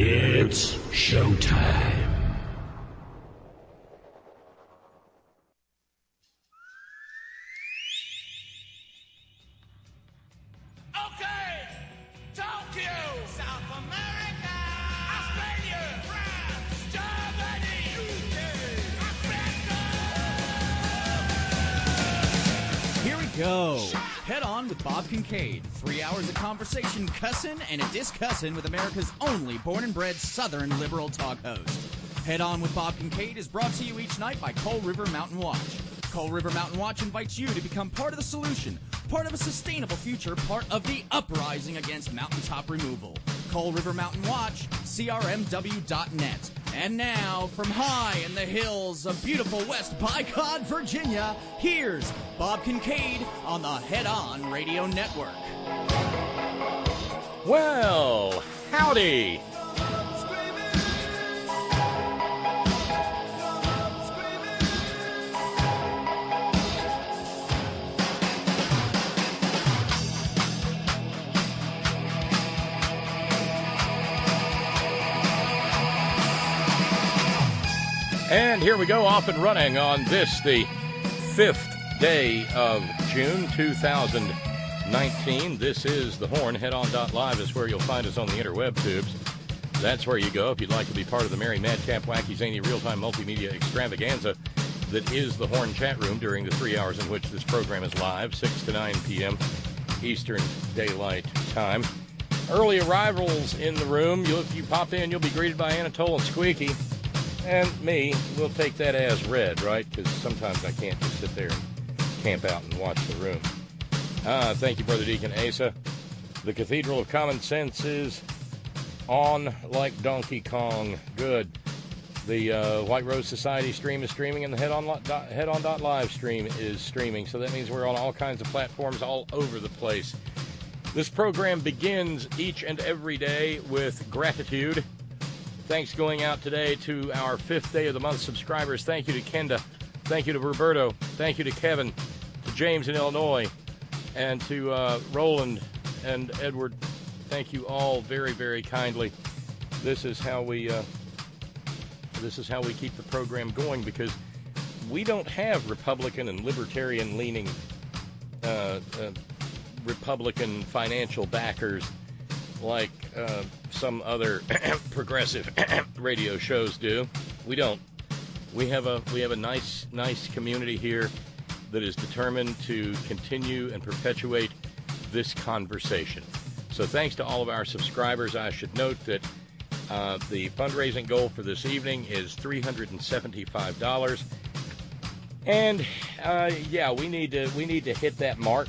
It's showtime. Okay, Tokyo, South America, Australia, France, Germany, UK, Africa. Here we go. Head On with Bob Kincaid. 3 hours of conversation, cussin' and a discussin' with America's only born and bred Southern liberal talk host. Head On with Bob Kincaid is brought to you each night by Coal River Mountain Watch. Coal River Mountain Watch invites you to become part of the solution, part of a sustainable future, part of the uprising against mountaintop removal. Coal River Mountain Watch, crmw.net. And now, from high in the hills of beautiful West Bicod, Virginia, here's Bob Kincaid on the Head On Radio Network. Well, howdy. And here we go, off and running on this, the 5th day of June 2019. This is The Horn. Headon.live is where you'll find us on the interweb tubes. That's where you go if you'd like to be part of the merry, madcap, wacky, zany, real-time multimedia extravaganza that is The Horn chat room during the 3 hours in which this program is live, 6 to 9 p.m. Eastern Daylight Time. Early arrivals in the room. If you pop in, you'll be greeted by Anatole and Squeaky. And me, we'll take that as read, right? Because sometimes I can't just sit there and camp out and watch the room. Thank you, Brother Deacon Asa. The Cathedral of Common Sense is on like Donkey Kong. Good. The White Rose Society stream is streaming, and the Headon.live stream is streaming. So that means we're on all kinds of platforms all over the place. This program begins each and every day with gratitude. Thanks going out today to our 5th day of the month subscribers. Thank you to Kenda. Thank you to Roberto. Thank you to Kevin, to James in Illinois, and to Roland and Edward. Thank you all very, very kindly. This is how we keep the program going, because we don't have Republican and libertarian-leaning Republican financial backers like some other progressive radio shows do. We don't. We have a nice community here that is determined to continue and perpetuate this conversation. So thanks to all of our subscribers. I should note that the fundraising goal for this evening is $375, and we need to hit that mark.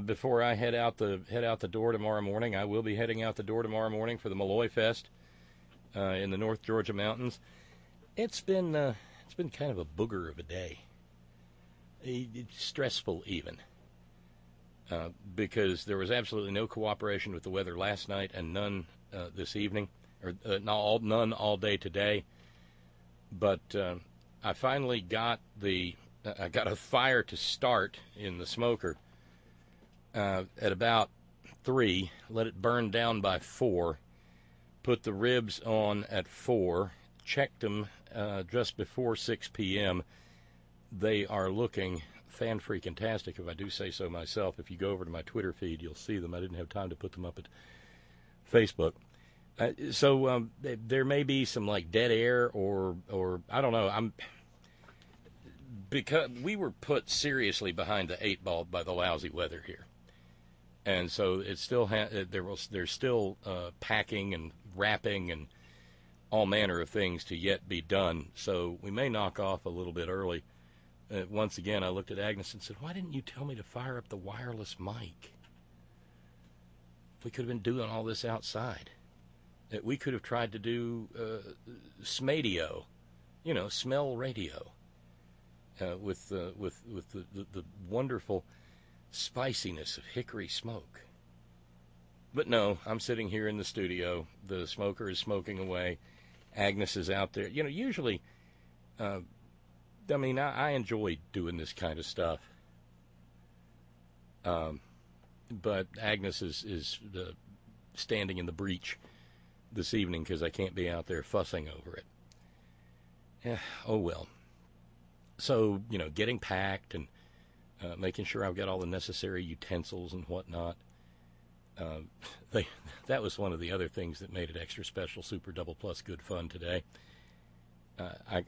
Before I head out the door tomorrow morning. I will be heading out the door tomorrow morning for the MalloyFest in the North Georgia mountains. It's been kind of a booger of a day. It's stressful even, because there was absolutely no cooperation with the weather last night and none this evening, or none all day today. But I finally got a fire to start in the smoker. At about 3, let it burn down by 4, put the ribs on at 4, checked them just before 6 p.m. They are looking fan-freaking-tastic, if I do say so myself. If you go over to my Twitter feed, you'll see them. I didn't have time to put them up at Facebook. So there may be some, like, dead air or I don't know. Because we were put seriously behind the 8 ball by the lousy weather here. And so it's still there's still packing and wrapping and all manner of things to yet be done. So we may knock off a little bit early. Once again, I looked at Agnes and said, "Why didn't you tell me to fire up the wireless mic? We could have been doing all this outside. We could have tried to do SMADIO, smell radio, with the wonderful spiciness of hickory smoke. But no, I'm sitting here in the studio. The smoker is smoking away. Agnes is out there. Usually, I enjoy doing this kind of stuff. But Agnes is standing in the breach this evening because I can't be out there fussing over it. Yeah, oh well. So, getting packed and making sure I've got all the necessary utensils and whatnot. That was one of the other things that made it extra special, super double plus good fun today. I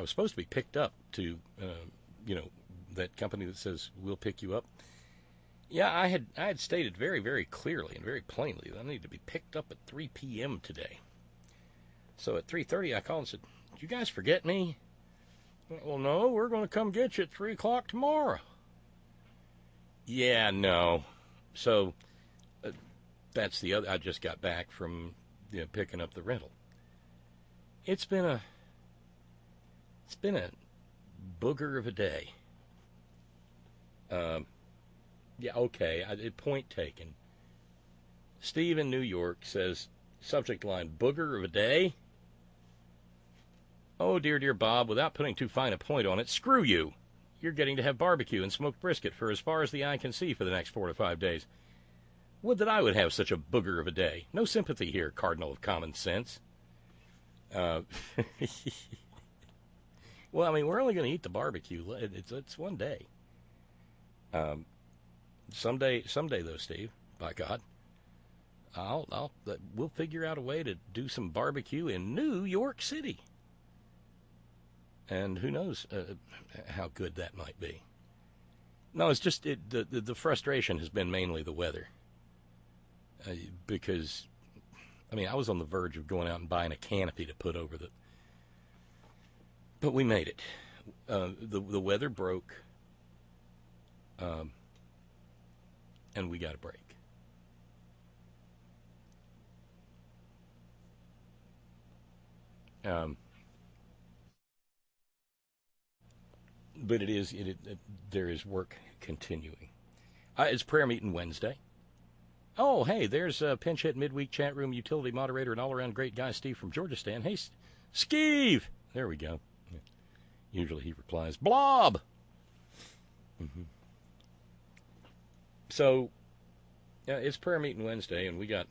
was supposed to be picked up to, that company that says we'll pick you up. Yeah, I had stated very, very clearly and very plainly that I need to be picked up at 3 p.m. today. So at 3:30, I called and said, "Did you guys forget me?" "Well, no, we're going to come get you at 3 o'clock tomorrow." Yeah, no. So that's the other. I just got back from picking up the rental. It's been a booger of a day. Yeah, okay. Point taken. Steve in New York says, subject line, booger of a day? Oh, dear Bob, without putting too fine a point on it, screw you. You're getting to have barbecue and smoked brisket for as far as the eye can see for the next 4 to 5 days. Would that I would have such a booger of a day. No sympathy here, Cardinal of Common Sense. Well, I mean, we're only going to eat the barbecue. It's one day. Someday though, Steve, by God, we'll figure out a way to do some barbecue in New York City. And who knows how good that might be. No, it's just the frustration has been mainly the weather. Because, I mean, I was on the verge of going out and buying a canopy to put over but we made it. The weather broke. And we got a break. But there is work continuing. It's prayer meeting Wednesday. Oh, hey, there's a pinch hit midweek chat room utility moderator and all-around great guy, Steve from Georgia Stan. Hey, Steve! There we go. Usually he replies, blob! Mm-hmm. So, yeah, it's prayer meeting Wednesday, and we got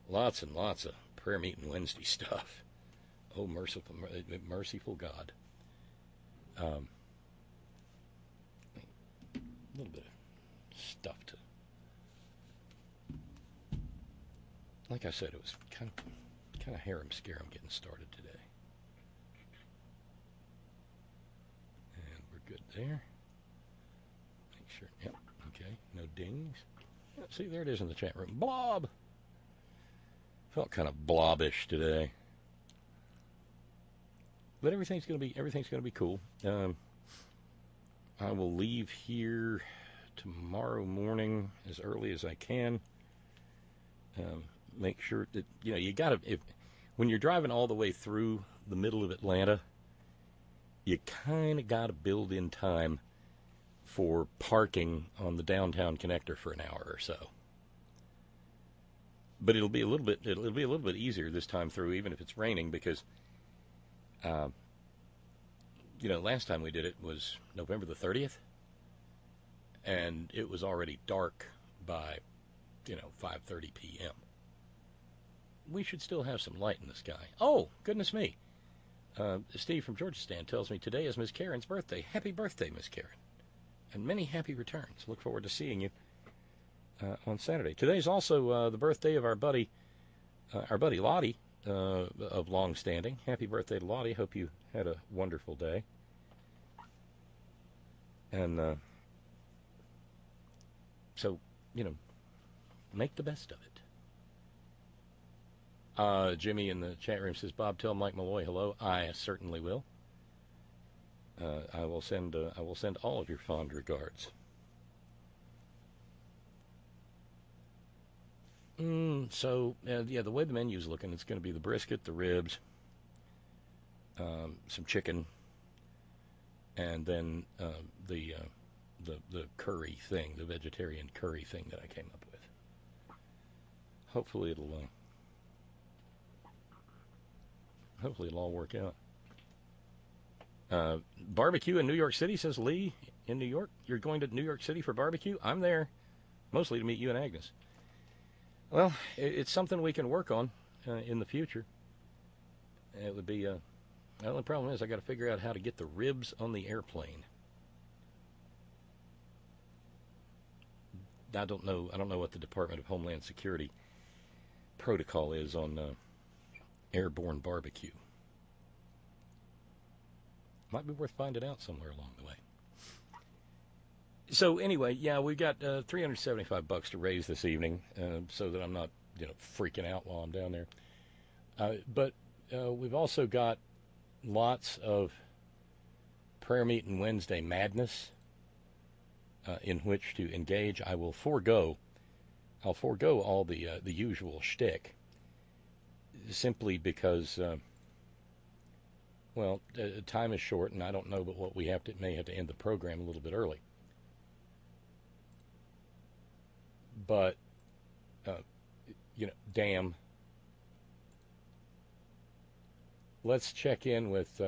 lots and lots of prayer meeting Wednesday stuff. Oh, merciful God. A little bit of stuff to... Like I said, it was kind of harem-scarum getting started today. And we're good there. Make sure, yep, okay, no dings. See, there it is in the chat room. Blob! Felt kind of blobbish today. But everything's gonna be cool. I will leave here tomorrow morning as early as I can. Make sure that you gotta, when you're driving all the way through the middle of Atlanta, you kind of gotta build in time for parking on the downtown connector for an hour or so. But it'll be a little bit easier this time through, even if it's raining, because last time we did it was November the 30th, and it was already dark by 5:30 p.m. We should still have some light in the sky. Oh, goodness me. Steve from Georgia Stan tells me today is Miss Karen's birthday. Happy birthday, Miss Karen. And many happy returns. Look forward to seeing you on Saturday. Today's also the birthday of our buddy Lottie of long standing. Happy birthday to Lottie. Hope you had a wonderful day. And so, make the best of it. Jimmy in the chat room says, Bob, tell Mike Malloy hello. I certainly will. I will send all of your fond regards. So the way the menu's looking, it's going to be the brisket, the ribs, some chicken, and then the curry thing, the vegetarian curry thing that I came up with. Hopefully it'll all work out. Barbecue in New York City, says Lee in New York. You're going to New York City for barbecue? I'm there, mostly to meet you and Agnes. Well, it's something we can work on in the future. It would be, the only problem is I got to figure out how to get the ribs on the airplane. I don't know what the Department of Homeland Security protocol is on airborne barbecue. Might be worth finding out somewhere along the way. So anyway, yeah, we've got $375 to raise this evening, so that I'm not, freaking out while I'm down there. But we've also got lots of prayer meeting Wednesday madness in which to engage. I'll forego all the usual shtick, simply because, time is short, and I don't know but what we may have to end the program a little bit early. But, damn. Let's check in with,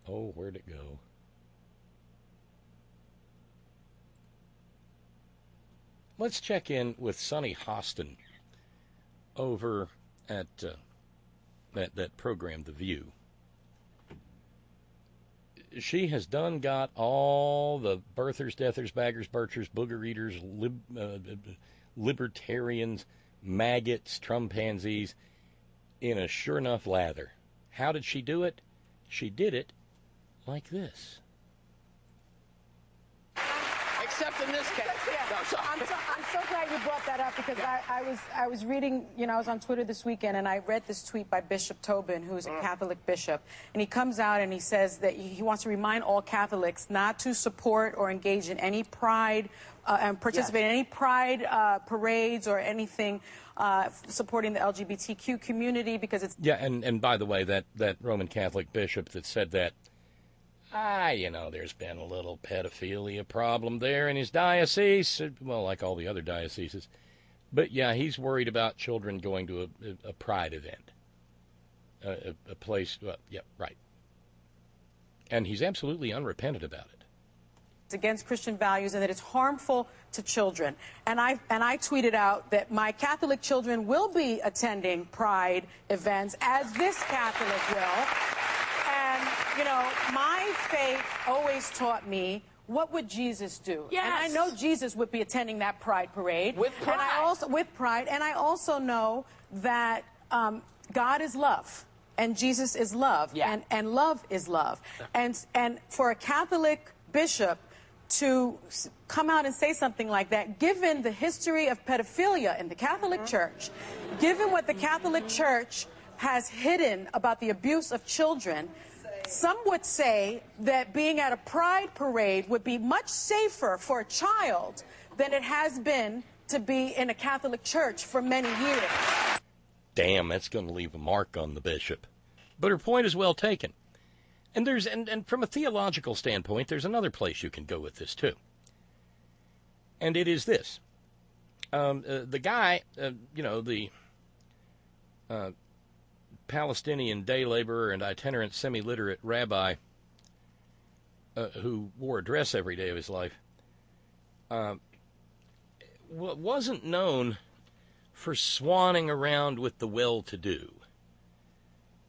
where'd it go? Let's check in with Sunny Hostin over at that program, The View. She has got all the birthers, deathers, baggers, birchers, booger eaters, libertarians, maggots, Trumpansies in a sure enough lather. How did she do it? She did it like this. Except in this case. Yeah. I'm so glad you brought that up, because I was reading, I was on Twitter this weekend, and I read this tweet by Bishop Tobin, who's a Catholic bishop, and he comes out and he says that he wants to remind all Catholics not to support or engage in any pride and participate in any pride parades or anything supporting the LGBTQ community, because it's... Yeah, and by the way, that Roman Catholic bishop that said that, there's been a little pedophilia problem there in his diocese, well, like all the other dioceses. But, yeah, he's worried about children going to a pride event, a place, right. And he's absolutely unrepentant about it. It's against Christian values, and that it's harmful to children. And I tweeted out that my Catholic children will be attending pride events, as this Catholic will. And, my faith always taught me, what would Jesus do? Yes. And I know Jesus would be attending that pride parade. With pride. With pride. And I also know that God is love, and Jesus is love, and love is love. And for a Catholic bishop to come out and say something like that, given the history of pedophilia in the Catholic Church, given what the Catholic Church has hidden about the abuse of children, some would say that being at a pride parade would be much safer for a child than it has been to be in a Catholic church for many years. Damn, that's going to leave a mark on the bishop. But her point is well taken. And and from a theological standpoint, there's another place you can go with this too. And it is this. The guy, the Palestinian day laborer and itinerant semi-literate rabbi who wore a dress every day of his life, wasn't known for swanning around with the well-to-do.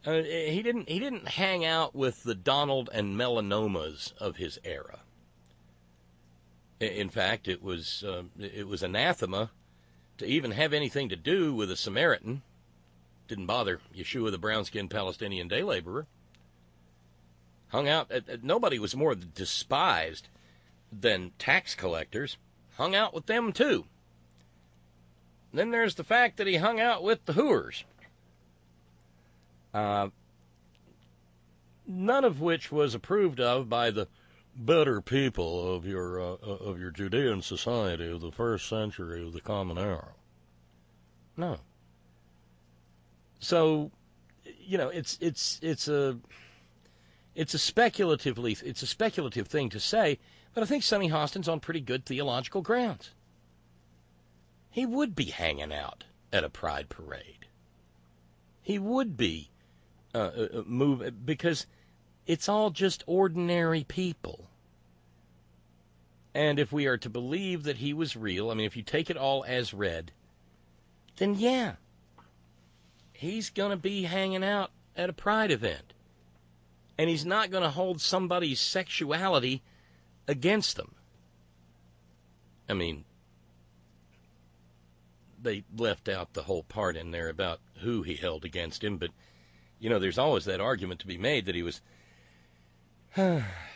He didn't hang out with the Donald and melanomas of his era. In fact, it was anathema to even have anything to do with a Samaritan. Didn't bother Yeshua, the brown-skinned Palestinian day laborer. Hung out. Nobody was more despised than tax collectors. Hung out with them too. Then there's the fact that he hung out with the hooers. None of which was approved of by the better people of your Judean society of the first century of the Common Era. No. So, it's a speculative thing to say, but I think Sonny Hostin's on pretty good theological grounds. He would be hanging out at a pride parade. He would be because it's all just ordinary people. And if we are to believe that he was real, I mean, if you take it all as read, then yeah, he's going to be hanging out at a pride event. And he's not going to hold somebody's sexuality against them. I mean, they left out the whole part in there about who he held against him, but, you know, there's always that argument to be made that he was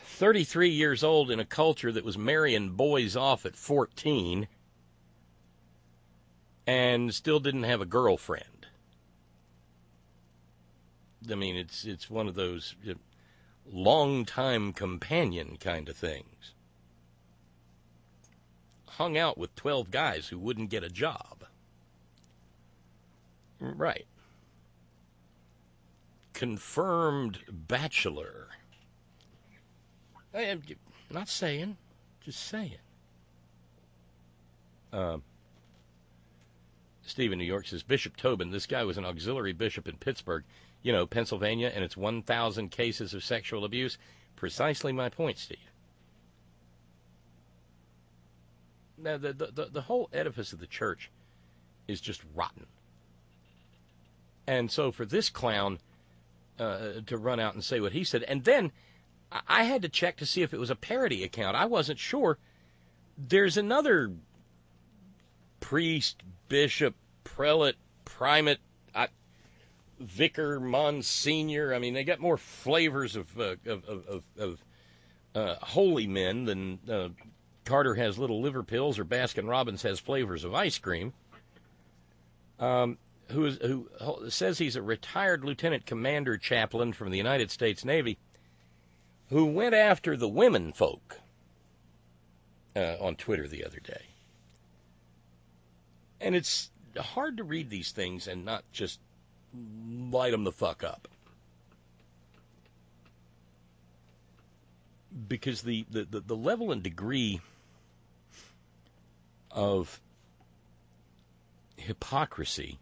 33 years old in a culture that was marrying boys off at 14 and still didn't have a girlfriend. I mean, it's one of those long-time companion kind of things. Hung out with 12 guys who wouldn't get a job. Right. Confirmed bachelor. I am not saying, just saying. Steve in New York says, Bishop Tobin, this guy was an auxiliary bishop in Pittsburgh, you know, Pennsylvania, and it's 1,000 cases of sexual abuse. Precisely my point, Steve. Now, the whole edifice of the church is just rotten. And so for this clown to run out and say what he said, and then I had to check to see if it was a parody account. I wasn't sure. There's another priest, bishop, prelate, primate, vicar, monsignor. I mean, they got more flavors of holy men than Carter has little liver pills or Baskin Robbins has flavors of ice cream. Who says he's a retired lieutenant commander chaplain from the United States Navy, who went after the women folk on Twitter the other day. And it's hard to read these things and not just light them the fuck up. Because the level and degree of hypocrisy,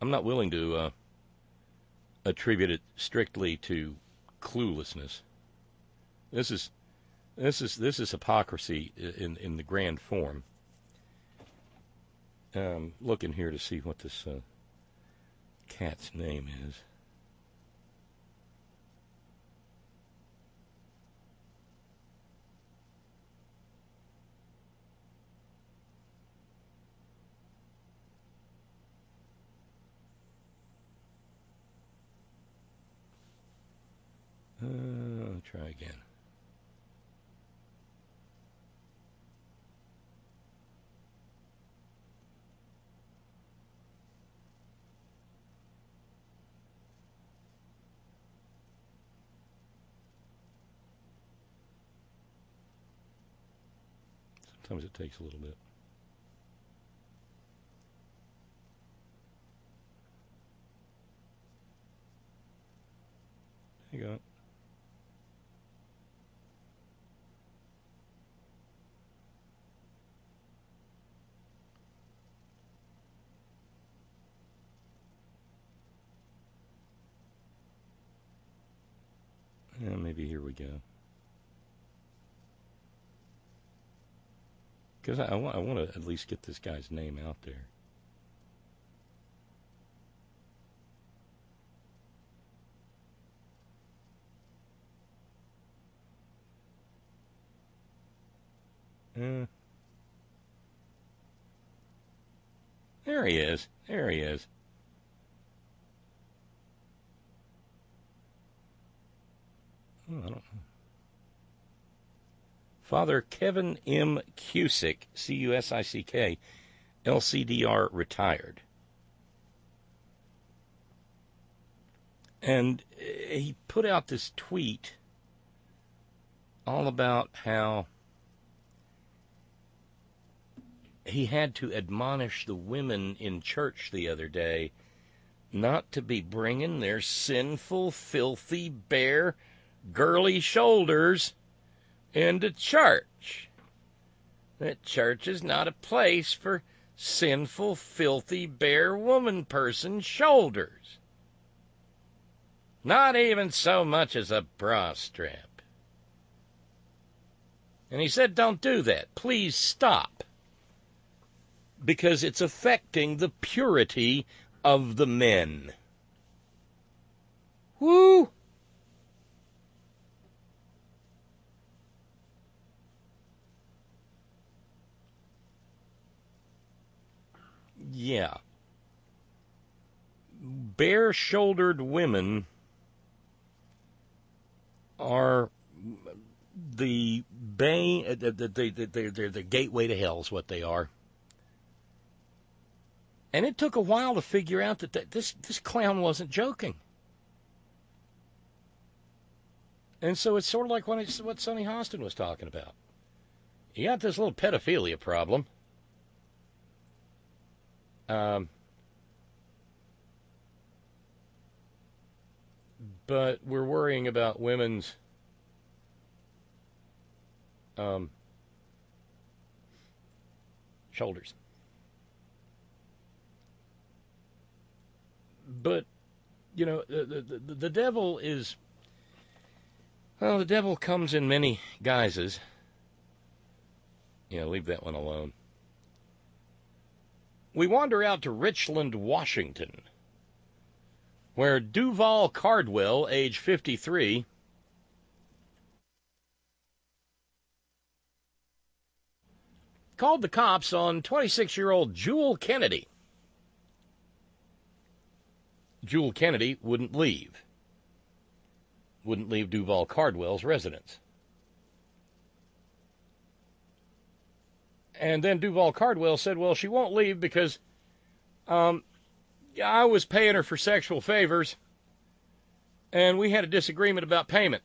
I'm not willing to attribute it strictly to cluelessness. This is hypocrisy in the grand form. Looking here to see what this cat's name is. I'll try again. Sometimes it takes a little bit. There you go. Yeah, maybe here we go. Because I want to at least get this guy's name out there. There he is. There he is. Oh, I don't know. Father Kevin M. Cusick, C-U-S-I-C-K, LCDR, retired. And he put out this tweet all about how he had to admonish the women in church the other day not to be bringing their sinful, filthy, bare, girly shoulders into church. That church is not a place for sinful, filthy, bare woman person shoulders. Not even so much as a bra strap. And he said, don't do that. Please stop. Because it's affecting the purity of the men. Woo! Yeah. Bare-shouldered women are the they're the gateway to hell is what they are. And it took a while to figure out that this clown wasn't joking. And so it's sort of like what Sonny Hostin was talking about. You got this little pedophilia problem. But we're worrying about women's shoulders. But, you know, the devil is, well, the devil comes in many guises. Yeah, leave that one alone. We wander out to Richland, Washington, where Duval Cardwell, age 53, called the cops on 26-year-old Jewel Kennedy. Jewel Kennedy wouldn't leave Duval Cardwell's residence. And then Duval Cardwell said, well, she won't leave because I was paying her for sexual favors, and we had a disagreement about payment.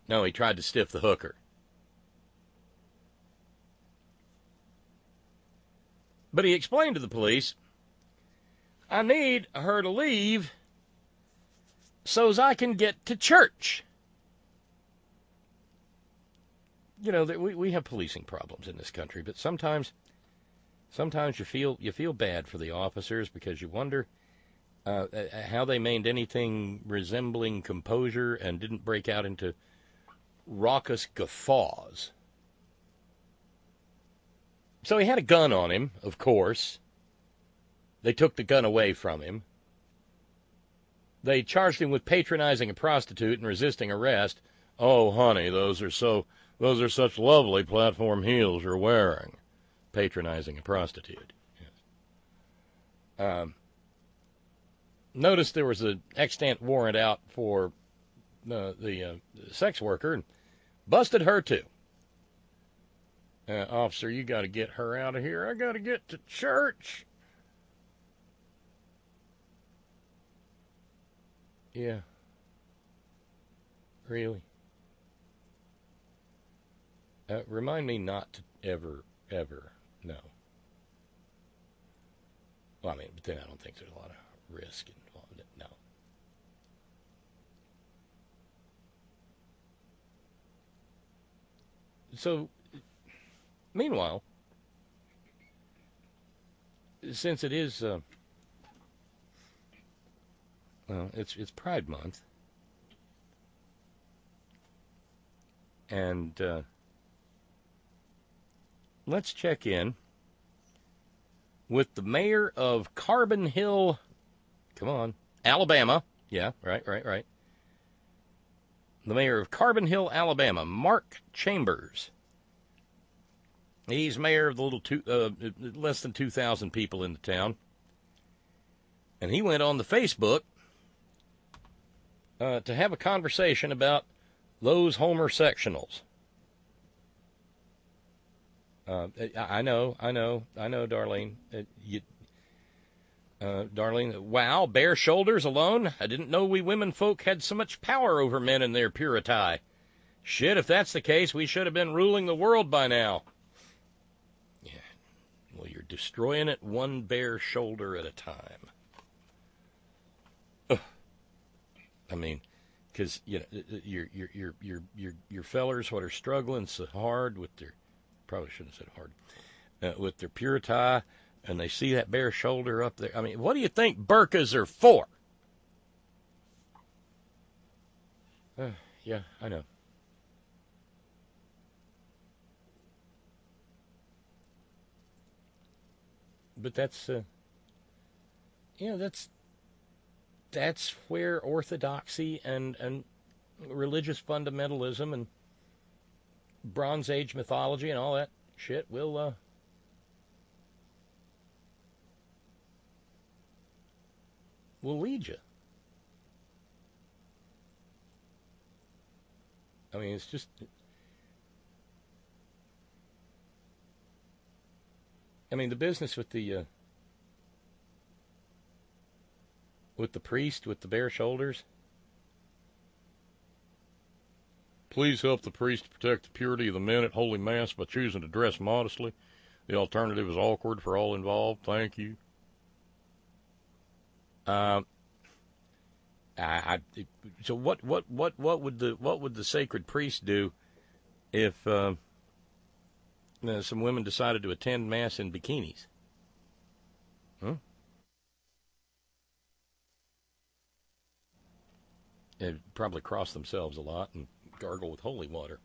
No, he tried to stiff the hooker. But he explained to the police, I need her to leave so's I can get to church. You know, we have policing problems in this country, but sometimes you feel bad for the officers because you wonder how they maintained anything resembling composure and didn't break out into raucous guffaws. So he had a gun on him, of course. They took the gun away from him. They charged him with patronizing a prostitute and resisting arrest. Oh, honey, those are such lovely platform heels you're wearing. Patronizing a prostitute. Yes. Notice there was an extant warrant out for the sex worker and busted her too. Officer, you got to get her out of here. I got to get to church. Yeah. Really? Remind me not to ever, no. Well, I mean, but then I don't think there's a lot of risk involved in it, no. So, meanwhile, since it is, well, it's Pride Month, and let's check in with the mayor of Carbon Hill, come on, Alabama. Yeah, right. The mayor of Carbon Hill, Alabama, Mark Chambers. He's mayor of the less than 2,000 people in the town. And he went on the Facebook to have a conversation about those homosexuals. I know, Darlene. Darlene, wow, bare shoulders alone? I didn't know we women folk had so much power over men and their purity. Shit, if that's the case, we should have been ruling the world by now. Yeah, well, you're destroying it one bare shoulder at a time. Ugh. I mean, because you know, your fellers what are struggling so hard with their, probably shouldn't have said hard, with their purity, and they see that bare shoulder up there. I mean, what do you think burkas are for? Yeah, I know. But that's, that's where orthodoxy and religious fundamentalism and Bronze Age mythology and all that shit will lead you. I mean, it's just... I mean, the business with the priest with the bare shoulders. Please help the priest to protect the purity of the men at Holy Mass by choosing to dress modestly. The alternative is awkward for all involved. Thank you. So what would the sacred priest do if some women decided to attend Mass in bikinis? Huh? They'd probably cross themselves a lot and gargle with holy water.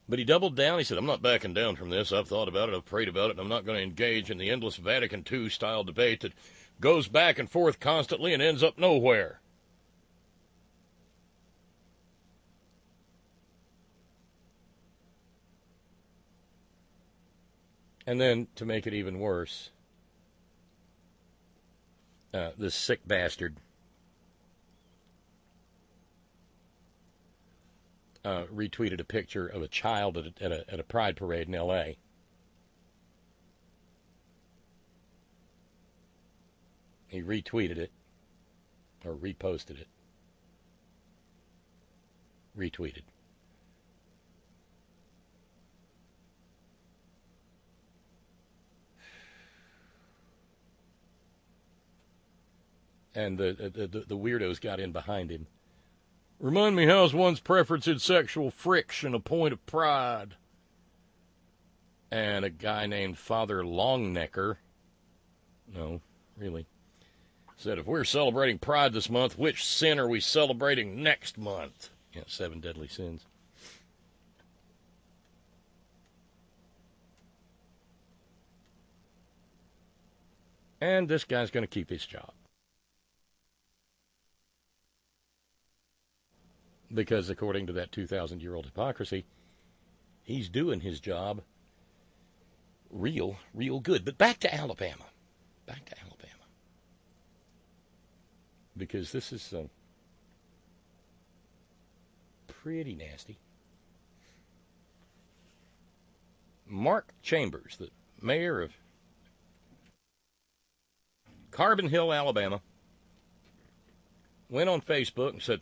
But he doubled down. He said, I'm not backing down from this. I've thought about it. I've prayed about it. And I'm not going to engage in the endless Vatican II style debate that goes back and forth constantly and ends up nowhere. And then, to make it even worse, this sick bastard retweeted a picture of a child at a pride parade in L.A. He retweeted it, or reposted it, retweeted. And the weirdos got in behind him. Remind me, how's one's preference in sexual friction a point of pride? And a guy named Father Longnecker, no, really, said, if we're celebrating Pride this month, which sin are we celebrating next month? Yeah, 7 deadly sins. And this guy's going to keep his job. Because according to that 2,000-year-old hypocrisy, he's doing his job real good. But back to Alabama. Because this is pretty nasty. Mark Chambers, the mayor of Carbon Hill, Alabama, went on Facebook and said,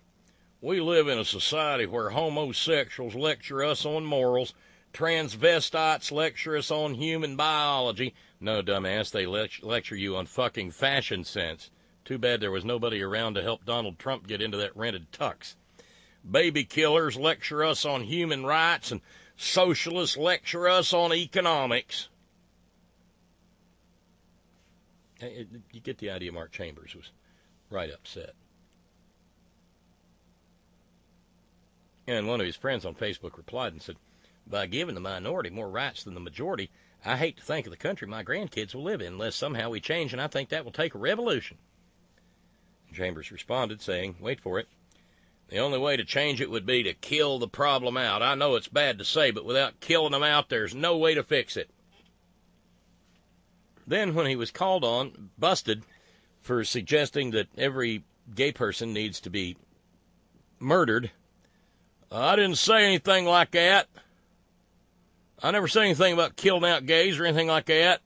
we live in a society where homosexuals lecture us on morals, transvestites lecture us on human biology. No, dumbass, they lecture you on fucking fashion sense. Too bad there was nobody around to help Donald Trump get into that rented tux. Baby killers lecture us on human rights, and socialists lecture us on economics. You get the idea. Mark Chambers was right upset. And one of his friends on Facebook replied and said, by giving the minority more rights than the majority, I hate to think of the country my grandkids will live in unless somehow we change, and I think that will take a revolution. Chambers responded, saying, wait for it, the only way to change it would be to kill the problem out. I know it's bad to say, but without killing them out, there's no way to fix it. Then when he was called on, busted, for suggesting that every gay person needs to be murdered, I didn't say anything like that. I never said anything about killing out gays or anything like that.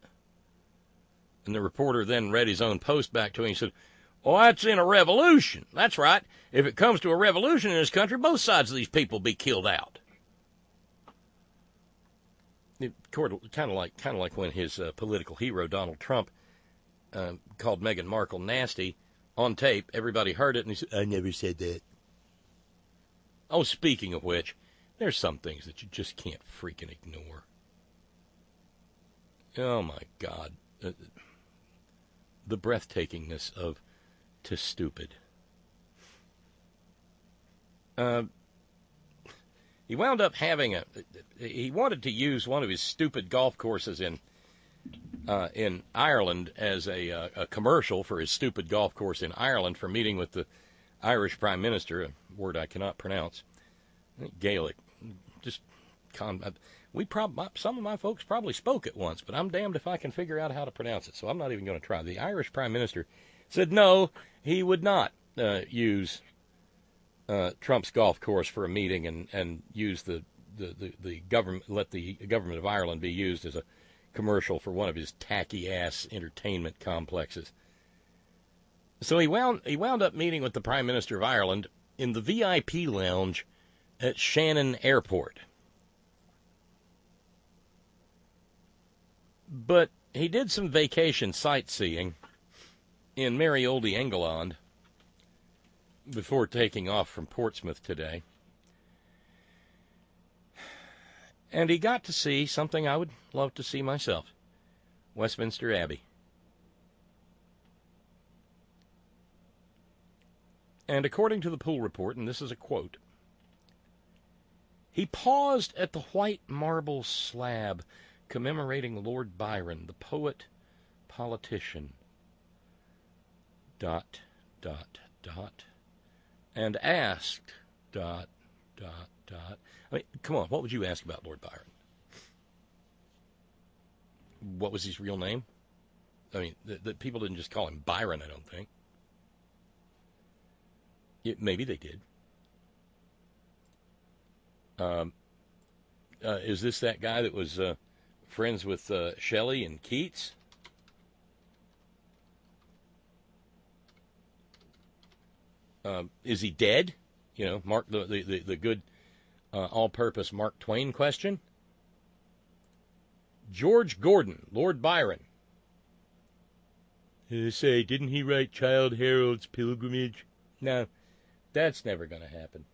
And the reporter then read his own post back to him and said, oh, that's in a revolution. That's right. If it comes to a revolution in this country, both sides of these people be killed out. Kind of like when his political hero, Donald Trump, called Meghan Markle nasty on tape. Everybody heard it, and he said, I never said that. Oh, speaking of which, there's some things that you just can't freaking ignore. Oh, my God. The breathtakingness of to stupid. He wound up having he wanted to use one of his stupid golf courses in in Ireland as a commercial for his stupid golf course in Ireland for meeting with the Irish Prime Minister, a word I cannot pronounce, Gaelic. Some of my folks probably spoke it once, but I'm damned if I can figure out how to pronounce it, so I'm not even going to try. The Irish Prime Minister said no, he would not use Trump's golf course for a meeting and use the government, let the government of Ireland be used as a commercial for one of his tacky-ass entertainment complexes. So he wound up meeting with the Prime Minister of Ireland in the VIP lounge at Shannon Airport. But he did some vacation sightseeing in merry old England before taking off from Portsmouth today. And he got to see something I would love to see myself, Westminster Abbey. And according to the Pool Report, and this is a quote, he paused at the white marble slab commemorating Lord Byron, the poet, politician, ... and asked, ... I mean, come on, what would you ask about Lord Byron? What was his real name? I mean, the people didn't just call him Byron, I don't think. Maybe they did. Is this that guy that was friends with Shelley and Keats? Is he dead? You know, Mark the good all-purpose Mark Twain question. George Gordon, Lord Byron. Say, didn't he write Childe Harold's Pilgrimage? No, that's never going to happen.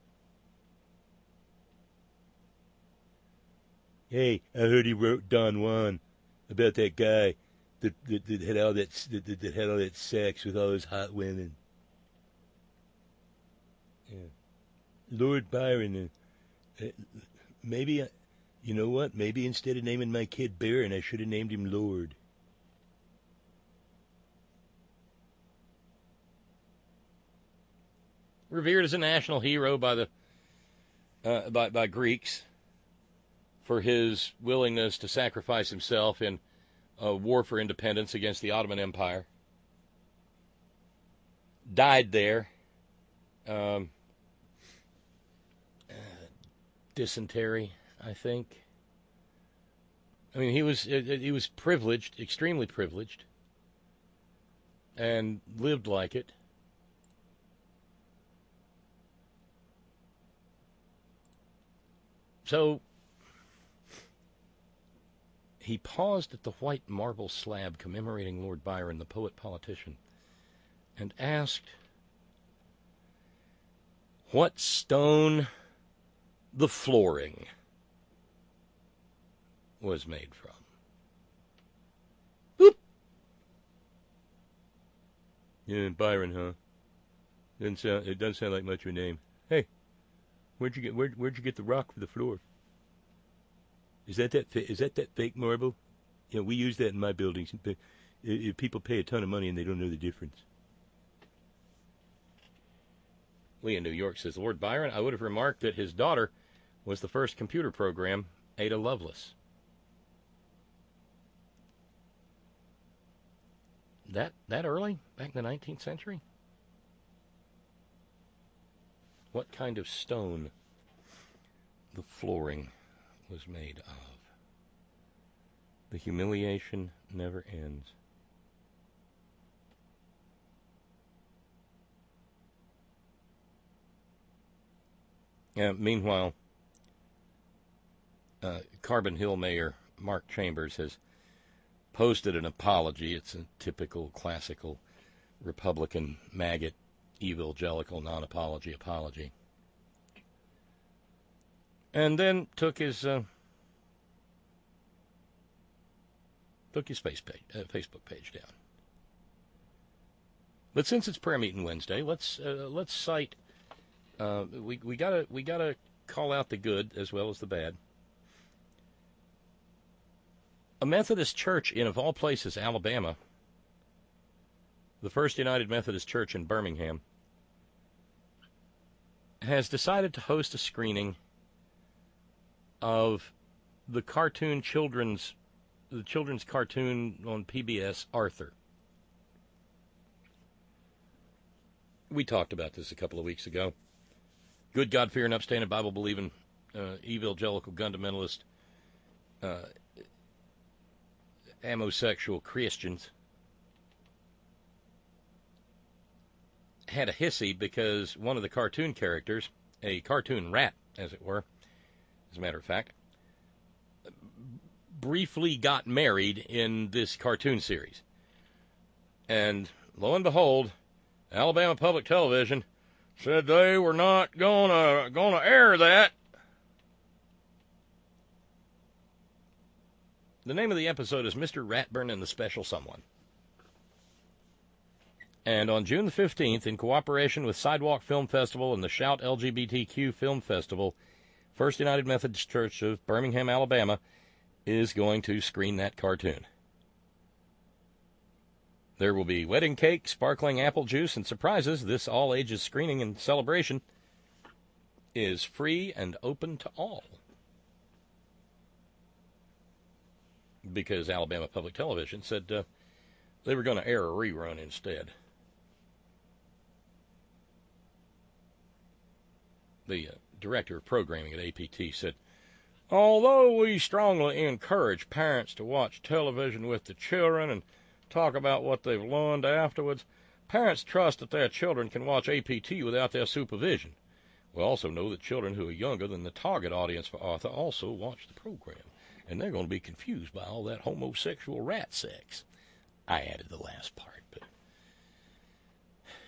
Hey, I heard he wrote Don Juan about that guy that had all that sex with all those hot women. Yeah. Lord Byron. Maybe, you know what? Maybe instead of naming my kid Baron, I should have named him Lord. Revered as a national hero by the by Greeks for his willingness to sacrifice himself in a war for independence against the Ottoman Empire. Died there. Dysentery, I think. I mean, he was privileged, extremely privileged, and lived like it. So he paused at the white marble slab commemorating Lord Byron, the poet-politician, and asked what stone the flooring was made from. Boop. Yeah, Byron, huh? It doesn't sound like much of a name. Hey, where'd you get the rock for the floor? Is that fake marble? You know, we use that in my buildings. People pay a ton of money and they don't know the difference. Lee in New York says, Lord Byron, I would have remarked that his daughter was the first computer program, Ada Lovelace. That early? Back in the 19th century? What kind of stone the flooring was made of? The humiliation never ends. Meanwhile, Carbon Hill Mayor Mark Chambers has posted an apology. It's a typical classical Republican maggot evangelical non-apology apology. And then took his Facebook page down. But since it's prayer meeting Wednesday, let's cite. We gotta call out the good as well as the bad. A Methodist church in, of all places, Alabama, the First United Methodist Church in Birmingham, has decided to host a screening of the children's cartoon on PBS, Arthur. We talked about this a couple of weeks ago. Good, God-fearing, upstanding, Bible-believing, evangelical, fundamentalist, homosexual Christians had a hissy because one of the cartoon characters, a cartoon rat, as it were, as a matter of fact, briefly got married in this cartoon series. And lo and behold, Alabama Public Television said they were not gonna air that. The name of the episode is Mr. Ratburn and the Special Someone. And on June the 15th, in cooperation with Sidewalk Film Festival and the Shout LGBTQ Film Festival, First United Methodist Church of Birmingham, Alabama, is going to screen that cartoon. There will be wedding cake, sparkling apple juice, and surprises. This all-ages screening and celebration is free and open to all. Because Alabama Public Television said they were going to air a rerun instead. The director of programming at APT said, although we strongly encourage parents to watch television with the children and talk about what they've learned afterwards, parents trust that their children can watch APT without their supervision. We also know that children who are younger than the target audience for Arthur also watch the program, and they're going to be confused by all that homosexual rat sex. I added the last part, but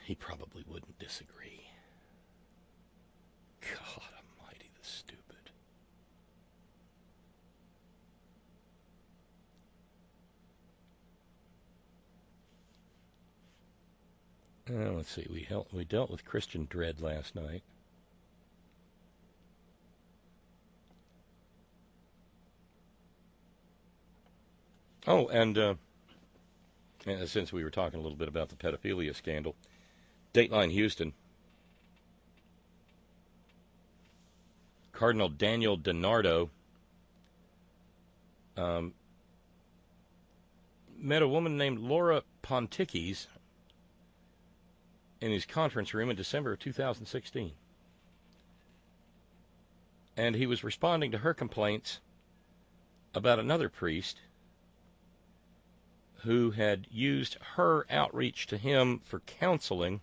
he probably wouldn't disagree. God almighty, the stupid. Let's see, we dealt with Christian dread last night. Oh, and since we were talking a little bit about the pedophilia scandal, Dateline Houston, Cardinal Daniel DiNardo met a woman named Laura Ponticchis in his conference room in December of 2016. And he was responding to her complaints about another priest who had used her outreach to him for counseling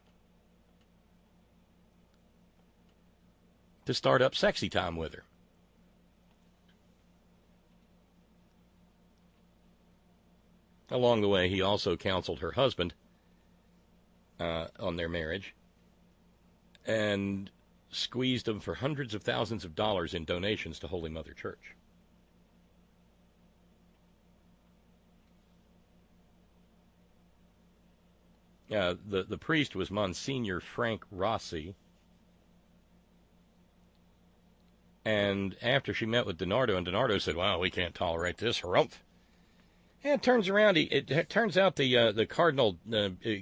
to start up sexy time with her. Along the way, he also counseled her husband on their marriage and squeezed him for hundreds of thousands of dollars in donations to Holy Mother Church. The priest was Monsignor Frank Rossi. And after she met with DiNardo, and DiNardo said, well, we can't tolerate this, harumph. And it turns around, it turns out the cardinal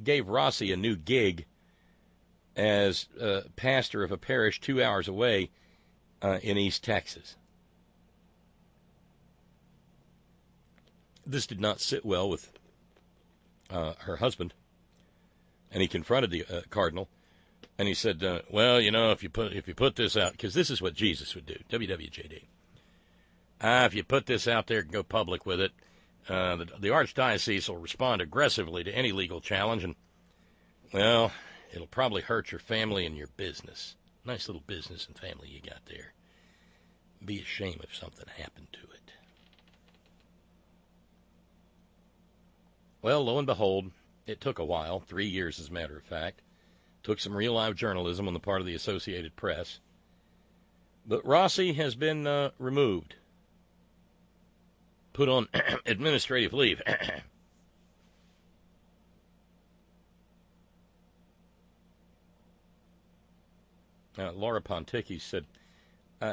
gave Rossi a new gig as pastor of a parish 2 hours away in East Texas. This did not sit well with her husband, and he confronted the cardinal, and he said, well, you know, if you put this out, because this is what Jesus would do, WWJD. If you put this out there and go public with it, the archdiocese will respond aggressively to any legal challenge, and, well, it'll probably hurt your family and your business. Nice little business and family you got there. Be a shame if something happened to it. Well, lo and behold, it took a while, 3 years as a matter of fact. Took some real-life journalism on the part of the Associated Press. But Rossi has been removed. Put on administrative leave. Laura Ponticchis said,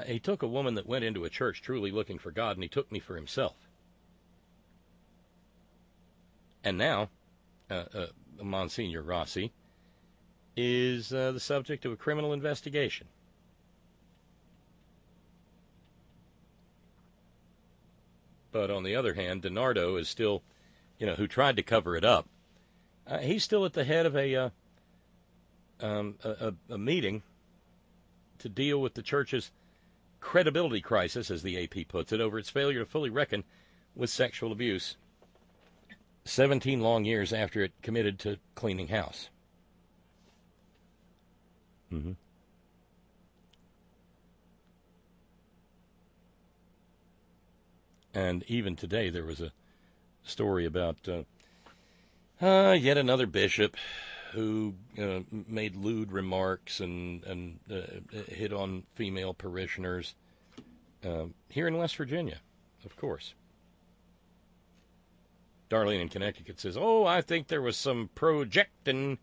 he took a woman that went into a church truly looking for God, and he took me for himself. And now, Monsignor Rossi is the subject of a criminal investigation. But on the other hand, DiNardo is still, who tried to cover it up. He's still at the head of a meeting to deal with the church's credibility crisis, as the AP puts it, over its failure to fully reckon with sexual abuse 17 long years after it committed to cleaning house. Mm-hmm. And even today there was a story about yet another bishop who made lewd remarks and hit on female parishioners here in West Virginia, of course. Darlene in Connecticut says, I think there was some projecting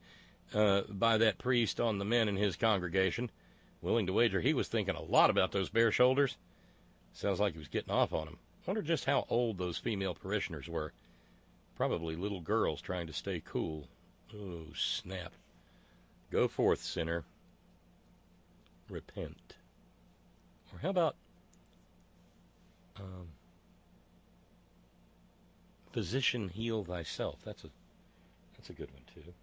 by that priest on the men in his congregation. Willing to wager he was thinking a lot about those bare shoulders. Sounds like he was getting off on them. Wonder just how old those female parishioners were. Probably little girls trying to stay cool. Oh, snap. Go forth, sinner. Repent. Or how about physician, heal thyself? That's a good one, too.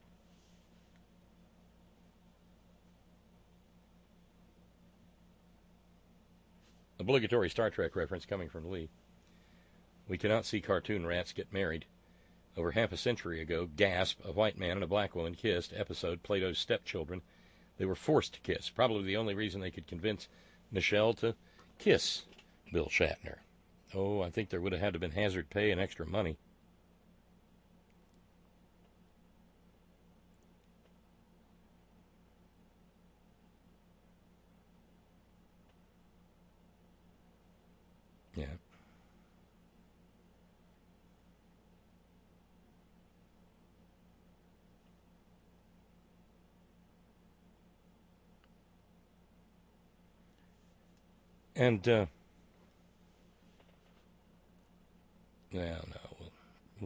Obligatory Star Trek reference coming from Lee. We cannot see cartoon rats get married. Over half a century ago, gasp, a white man and a black woman kissed, episode, Plato's Stepchildren. They were forced to kiss, probably the only reason they could convince Michelle to kiss Bill Shatner. I think there would have had to have been hazard pay and extra money. Yeah. And, we'll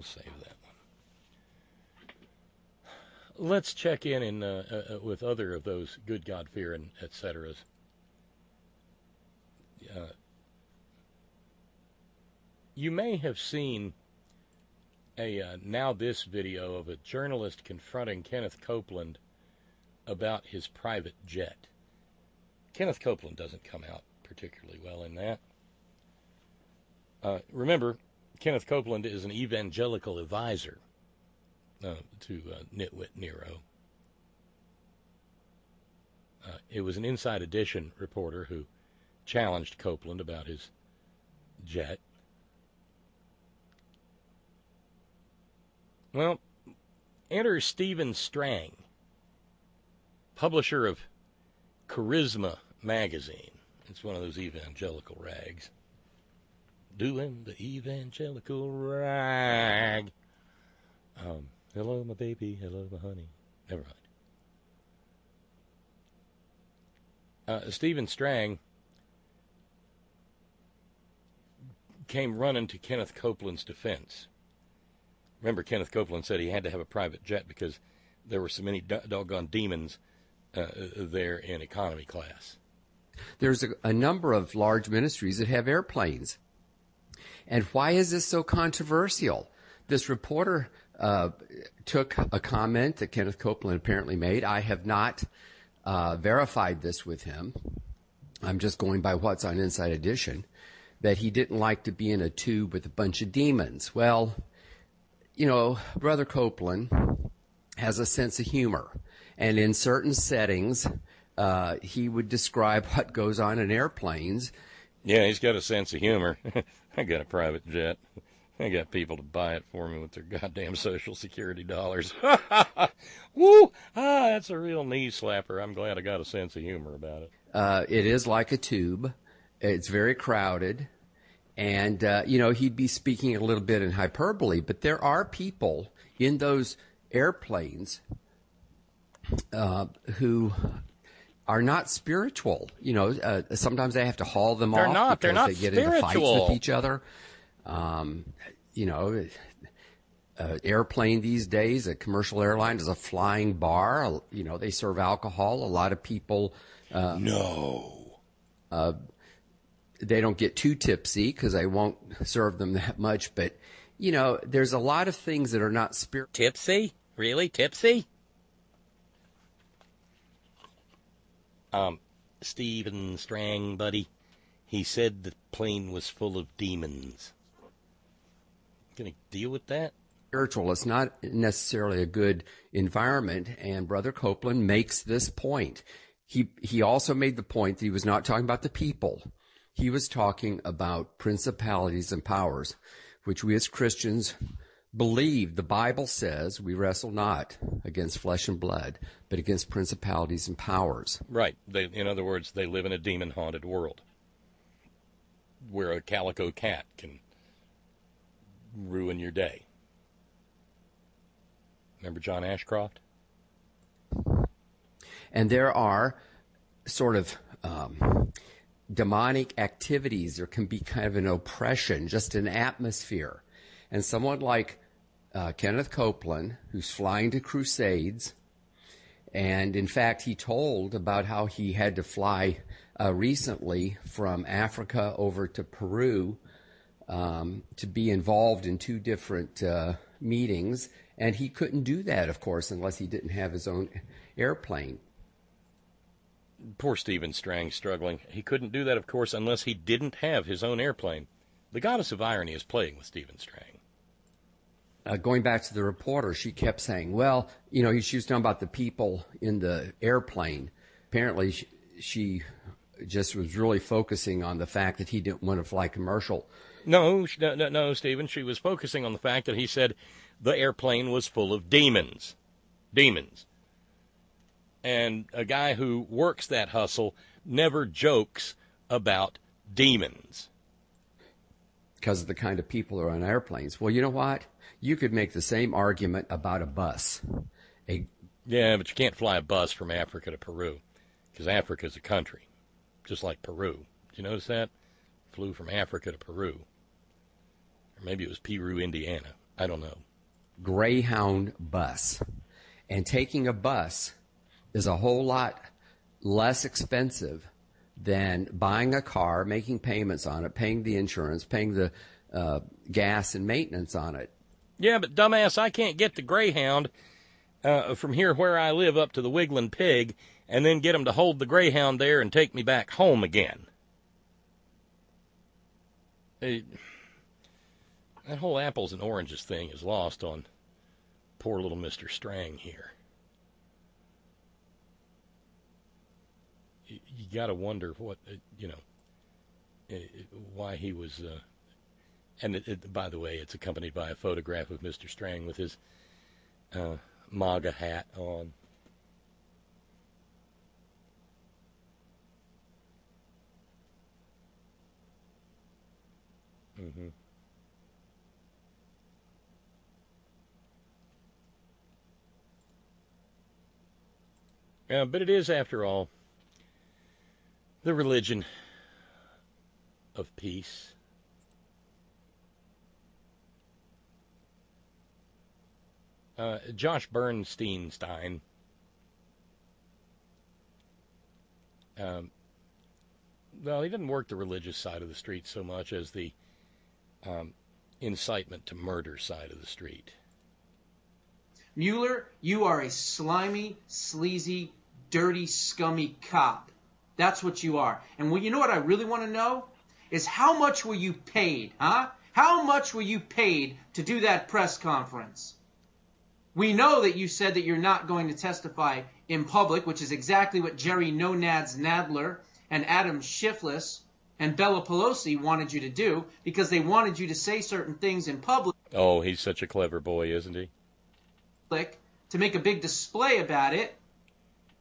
save that one. Let's check in with other of those good God-fearing et ceteras. You may have seen a Now This video of a journalist confronting Kenneth Copeland about his private jet. Kenneth Copeland doesn't come out particularly well in that. Remember, Kenneth Copeland is an evangelical advisor to Nitwit Nero. It was an Inside Edition reporter who challenged Copeland about his jet. Well, enter Stephen Strang, publisher of Charisma magazine. It's one of those evangelical rags. Doing the evangelical rag. Hello, my baby. Hello, my honey. Never mind. Stephen Strang came running to Kenneth Copeland's defense. Remember, Kenneth Copeland said he had to have a private jet because there were so many doggone demons there in economy class. There's a number of large ministries that have airplanes. And why is this so controversial? This reporter took a comment that Kenneth Copeland apparently made. I have not verified this with him. I'm just going by what's on Inside Edition, that he didn't like to be in a tube with a bunch of demons. Well, Brother Copeland has a sense of humor. And in certain settings, he would describe what goes on in airplanes. Yeah, he's got a sense of humor. I got a private jet. I got people to buy it for me with their goddamn Social Security dollars. Woo! That's a real knee slapper. I'm glad I got a sense of humor about it. It is like a tube. It's very crowded. And, he'd be speaking a little bit in hyperbole, but there are people in those airplanes who are not spiritual. Sometimes they have to haul them off because they get into fights with each other. airplane these days, a commercial airline, is a flying bar. You know, they serve alcohol. A lot of people. No. They don't get too tipsy because they won't serve them that much. But, you know, there's a lot of things that are not spiritual. Tipsy? Really? Tipsy? Stephen Strang, buddy, he said the plane was full of demons. Gonna deal with that? Spiritual. It's not necessarily a good environment, and Brother Copeland makes this point. He also made the point that he was not talking about the people. He was talking about principalities and powers, which we as Christians believe. The Bible says we wrestle not against flesh and blood, but against principalities and powers. Right. In other words, they live in a demon-haunted world where a calico cat can ruin your day. Remember John Ashcroft? And there are sort of demonic activities. There can be kind of an oppression, just an atmosphere. And someone like Kenneth Copeland, who's flying to crusades, and in fact, he told about how he had to fly recently from Africa over to Peru to be involved in 2 different meetings, and he couldn't do that, of course, unless he didn't have his own airplane. Poor Stephen Strang struggling. He couldn't do that, of course, unless he didn't have his own airplane. The goddess of irony is playing with Stephen Strang. Going back to the reporter, she kept saying, well, you know, she was talking about the people in the airplane. Apparently, she just was really focusing on the fact that he didn't want to fly commercial. No, Stephen. She was focusing on the fact that he said the airplane was full of demons. Demons. And a guy who works that hustle never jokes about demons. Because of the kind of people that are on airplanes. Well, you know what? You could make the same argument about a bus. Yeah, but you can't fly a bus from Africa to Peru, because Africa's a country, just like Peru. Did you notice that? Flew from Africa to Peru. Or maybe it was Peru, Indiana. I don't know. Greyhound bus. And taking a bus is a whole lot less expensive than buying a car, making payments on it, paying the insurance, paying the gas and maintenance on it. Yeah, but dumbass, I can't get the Greyhound from here where I live up to the Wiggling Pig and then get them to hold the Greyhound there and take me back home again. That whole apples and oranges thing is lost on poor little Mr. Strang here. You got to wonder what, why he was... And by the way, it's accompanied by a photograph of Mr. Strang with his MAGA hat on. Mm-hmm. But it is, after all, the religion of peace. Josh Bernstein, well, he didn't work the religious side of the street so much as the incitement to murder side of the street. Mueller, you are a slimy, sleazy, dirty, scummy cop. That's what you are. And you know what I really want to know? Is how much were you paid, huh? How much were you paid to do that press conference? We know that you said that you're not going to testify in public, which is exactly what Jerry No-Nads Nadler and Adam Schiff and Bella Pelosi wanted you to do, because they wanted you to say certain things in public. Oh, he's such a clever boy, isn't he? To make a big display about it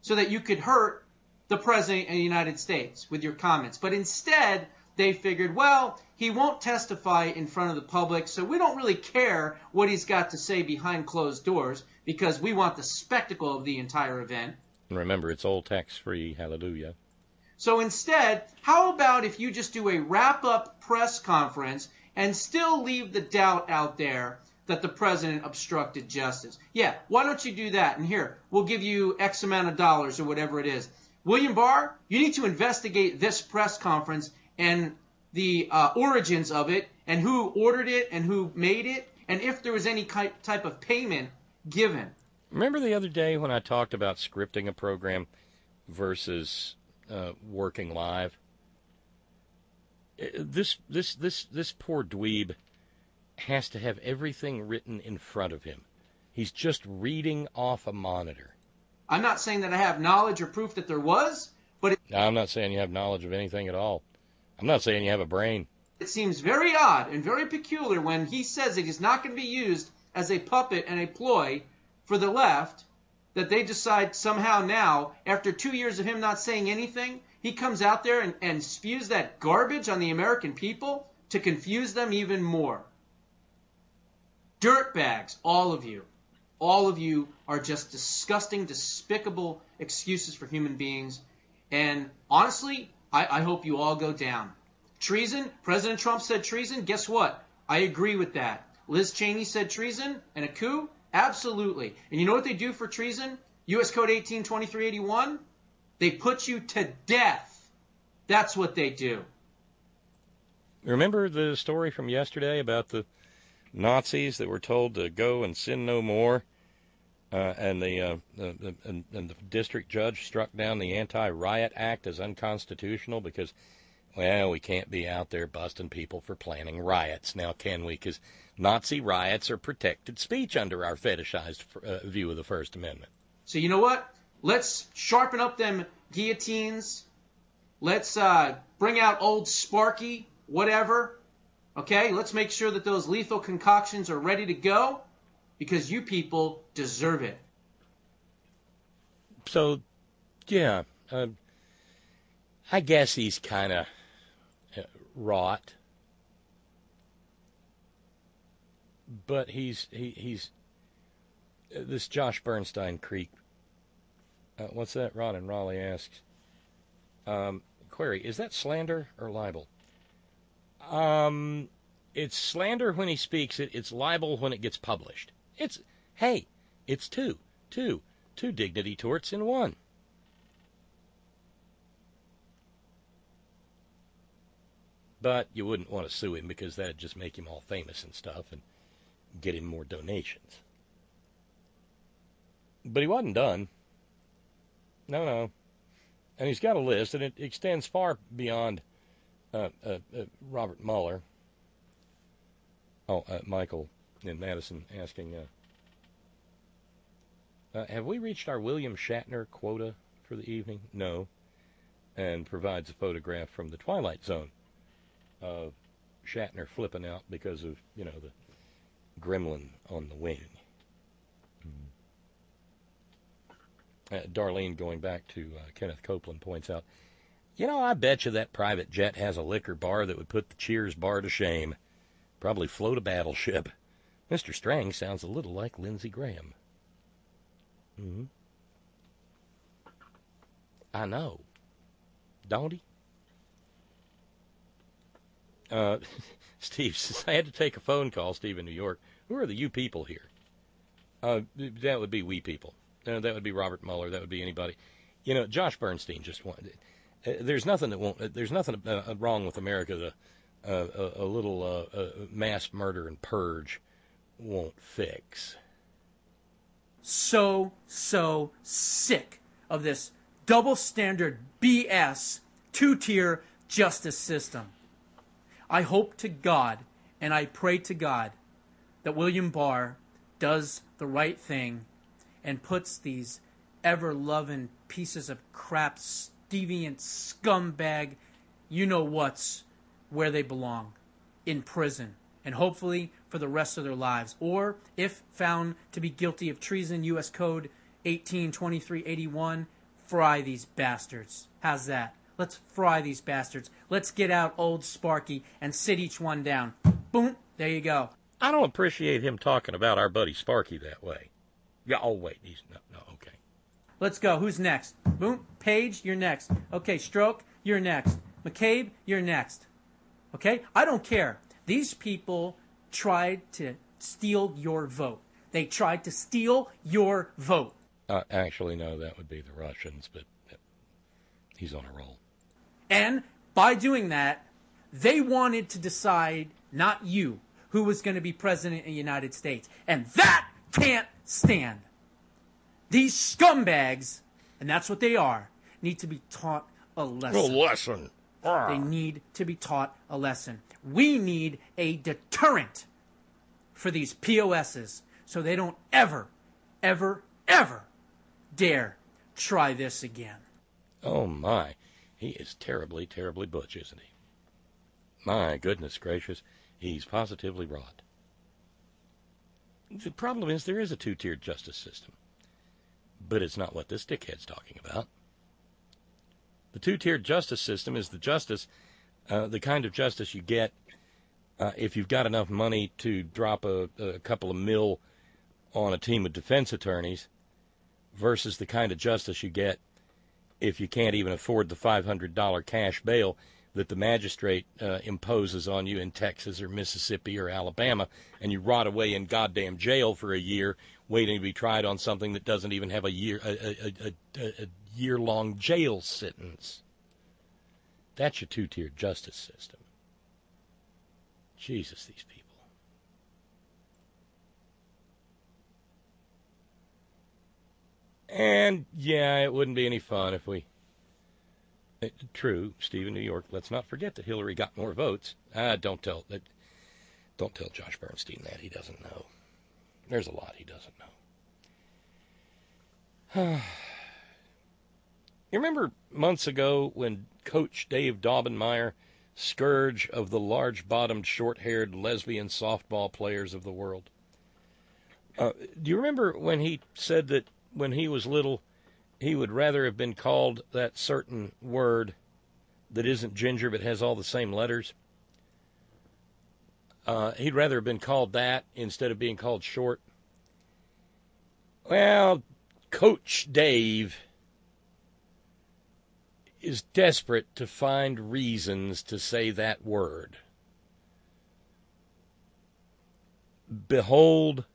so that you could hurt the President of the United States with your comments. But instead, they figured, well, he won't testify in front of the public, so we don't really care what he's got to say behind closed doors because we want the spectacle of the entire event. And remember, it's all tax-free. Hallelujah. So instead, how about if you just do a wrap-up press conference and still leave the doubt out there that the president obstructed justice. Yeah, why don't you do that? And here, we'll give you X amount of dollars or whatever it is. William Barr, you need to investigate this press conference and the origins of it and who ordered it and who made it and if there was any type of payment given. Remember the other day when I talked about scripting a program versus working live? This poor dweeb has to have everything written in front of him. He's just reading off a monitor. I'm not saying that I have knowledge or proof that there was, but I'm not saying you have knowledge of anything at all. I'm not saying you have a brain. It seems very odd and very peculiar when he says it is not going to be used as a puppet and a ploy for the left, that they decide somehow now, after 2 years of him not saying anything, he comes out there and spews that garbage on the American people to confuse them even more. Dirtbags, all of you. All of you are just disgusting, despicable excuses for human beings. And honestly, I hope you all go down. Treason, President Trump said treason. Guess what? I agree with that. Liz Cheney said treason and a coup. Absolutely. And you know what they do for treason? U.S. Code 182381? They put you to death. That's what they do. Remember the story from yesterday about the Nazis that were told to go and sin no more, and the district judge struck down the Anti-Riot Act as unconstitutional because, well, we can't be out there busting people for planning riots now, can we? Because Nazi riots are protected speech under our fetishized view of the First Amendment. So you know what? Let's sharpen up them guillotines. Let's bring out old Sparky, whatever. Okay, let's make sure that those lethal concoctions are ready to go because you people deserve it. So, yeah, I guess he's kind of wrought, but he's this Josh Bernstein Creek. What's that? Ron and Raleigh asks. Query: is that slander or libel? It's slander when he speaks it. It's libel when it gets published. It's two dignity torts in one. But you wouldn't want to sue him because that'd just make him all famous and stuff and get him more donations. But he wasn't done. No. And he's got a list, and it extends far beyond Robert Mueller. Michael in Madison asking, have we reached our William Shatner quota for the evening? No. And provides a photograph from the Twilight Zone of Shatner flipping out because of, the gremlin on the wing. Darlene, going back to Kenneth Copeland, points out, I bet you that private jet has a liquor bar that would put the Cheers bar to shame. Probably float a battleship. Mr. Strang sounds a little like Lindsey Graham. I know. Don't he? Steve says, I had to take a phone call, Steve in New York. Who are the you people here? That would be we people. That would be Robert Mueller. That would be anybody. Josh Bernstein just wanted. There's nothing wrong with America. A little mass murder and purge won't fix. So sick of this double standard BS two-tier justice system. I hope to God and I pray to God that William Barr does the right thing and puts these ever-loving pieces of crap, deviant scumbag, you-know-whats, where they belong, in prison, and hopefully for the rest of their lives. Or, if found to be guilty of treason, U.S. Code 182381, fry these bastards. How's that? Let's fry these bastards. Let's get out old Sparky and sit each one down. Boom, there you go. I don't appreciate him talking about our buddy Sparky that way. Yeah, oh, wait, no, okay. Let's go. Who's next? Boom, Page, you're next. Okay, Stroke, you're next. McCabe, you're next. Okay? I don't care. These people tried to steal your vote. They tried to steal your vote. Actually, no, that would be the Russians, but he's on a roll. And by doing that, they wanted to decide, not you, who was going to be president of the United States. And that can't stand. These scumbags, and that's what they are, need to be taught a lesson. A lesson. They need to be taught a lesson. We need a deterrent for these POSs so they don't ever, ever, ever dare try this again. Oh, my. He is terribly, terribly butch, isn't he? My goodness gracious. He's positively wrought. The problem is there is a two-tiered justice system. But it's not what this dickhead's talking about. The two-tiered justice system is the justice, the kind of justice you get if you've got enough money to drop a couple of mil on a team of defense attorneys versus the kind of justice you get if you can't even afford the $500 cash bail that the magistrate imposes on you in Texas or Mississippi or Alabama, and you rot away in goddamn jail for a year waiting to be tried on something that doesn't even have a year-long jail sentence. That's your two-tiered justice system. Jesus, these people. And, yeah, it wouldn't be any fun if we... True, Steve in New York. Let's not forget that Hillary got more votes. Don't tell Josh Bernstein that. He doesn't know. There's a lot he doesn't know. You remember months ago when Coach Dave Daubenmire, scourge of the large-bottomed, short-haired lesbian softball players of the world? Do you remember when he said that when he was little, he would rather have been called that certain word that isn't ginger but has all the same letters? He'd rather have been called that instead of being called short. Well, Coach Dave is desperate to find reasons to say that word. Behold,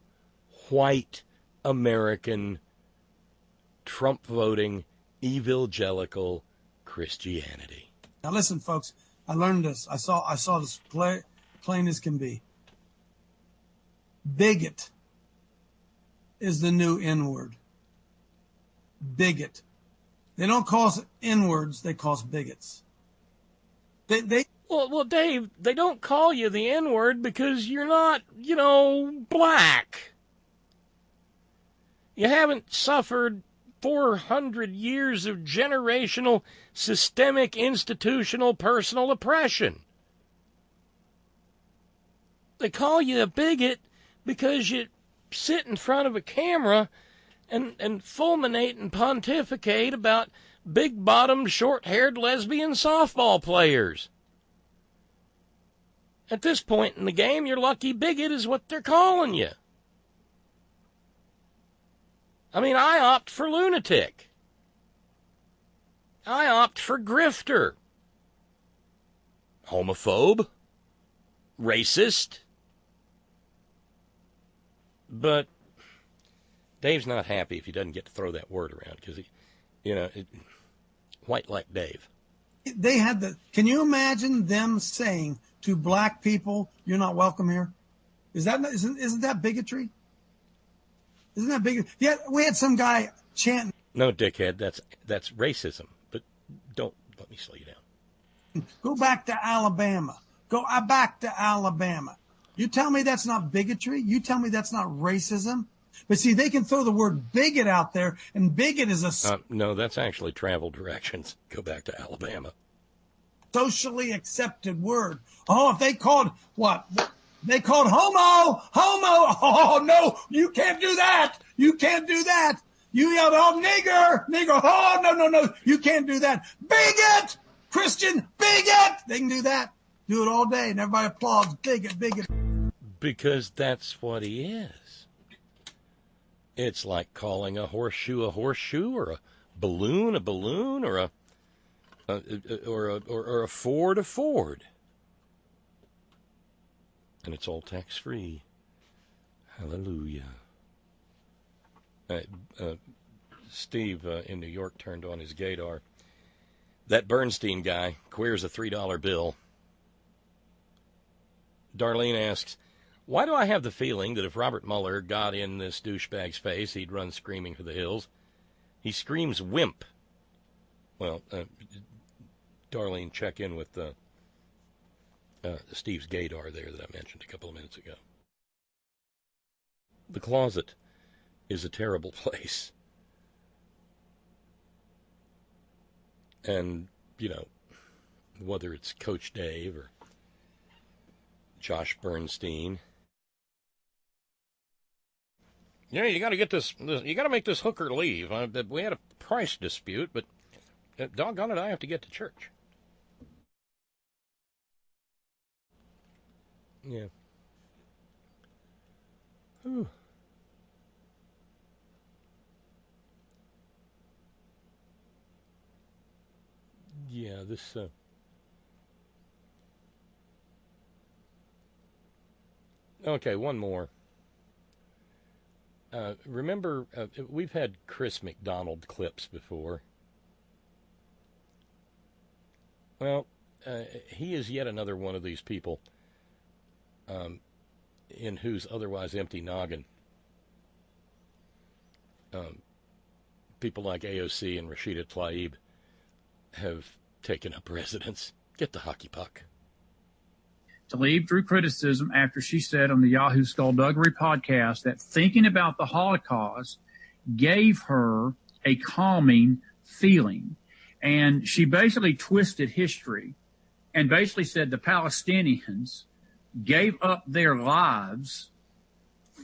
white American Trump-voting, evangelical Christianity. Now listen, folks, I learned this. I saw this plain as can be. Bigot is the new N-word. Bigot. They don't call us N-words, they call us bigots. Well, Dave, they don't call you the N-word because you're not, black. You haven't suffered 400 years of generational, systemic, institutional, personal oppression. They call you a bigot because you sit in front of a camera and fulminate and pontificate about big-bottomed, short-haired lesbian softball players. At this point in the game, your lucky bigot is what they're calling you. I mean, I opt for lunatic. I opt for grifter. Homophobe. Racist. But Dave's not happy if he doesn't get to throw that word around because white like Dave. They had can you imagine them saying to black people, "You're not welcome here"? Isn't that bigotry? Isn't that big? Yeah, we had some guy chanting. No, dickhead, that's racism. But don't let me slow you down. Go back to Alabama. Go back to Alabama. You tell me that's not bigotry? You tell me that's not racism? But see, they can throw the word bigot out there, and bigot is a... no, that's actually travel directions. Go back to Alabama. Socially accepted word. Oh, if they called, what? They called homo. Oh, no, you can't do that. You can't do that. You yelled, oh, nigger. Oh, no, you can't do that. Bigot, Christian, bigot. They can do that. Do it all day, and everybody applauds. Bigot. Because that's what he is. It's like calling a horseshoe, or a balloon, or a Ford, a Ford. And it's all tax-free. Hallelujah. Steve in New York turned on his gaydar. That Bernstein guy queers a $3 bill. Darlene asks, why do I have the feeling that if Robert Mueller got in this douchebag's face, he'd run screaming for the hills? He screams wimp. Well, Darlene, check in with Steve's gaydar there that I mentioned a couple of minutes ago. The closet is a terrible place. And, you know, whether it's Coach Dave or Josh Bernstein. Yeah, you got to get this. You got to make this hooker leave. We had a price dispute, but doggone it, I have to get to church. Yeah. Whew. Yeah, this. Okay, one more. Remember, we've had Chris McDonald clips before. Well, he is yet another one of these people in whose otherwise empty noggin people like AOC and Rashida Tlaib have taken up residence. Get the hockey puck. Tlaib drew criticism after she said on the Yahoo Skullduggery podcast that thinking about the Holocaust gave her a calming feeling. And she basically twisted history and basically said the Palestinians gave up their lives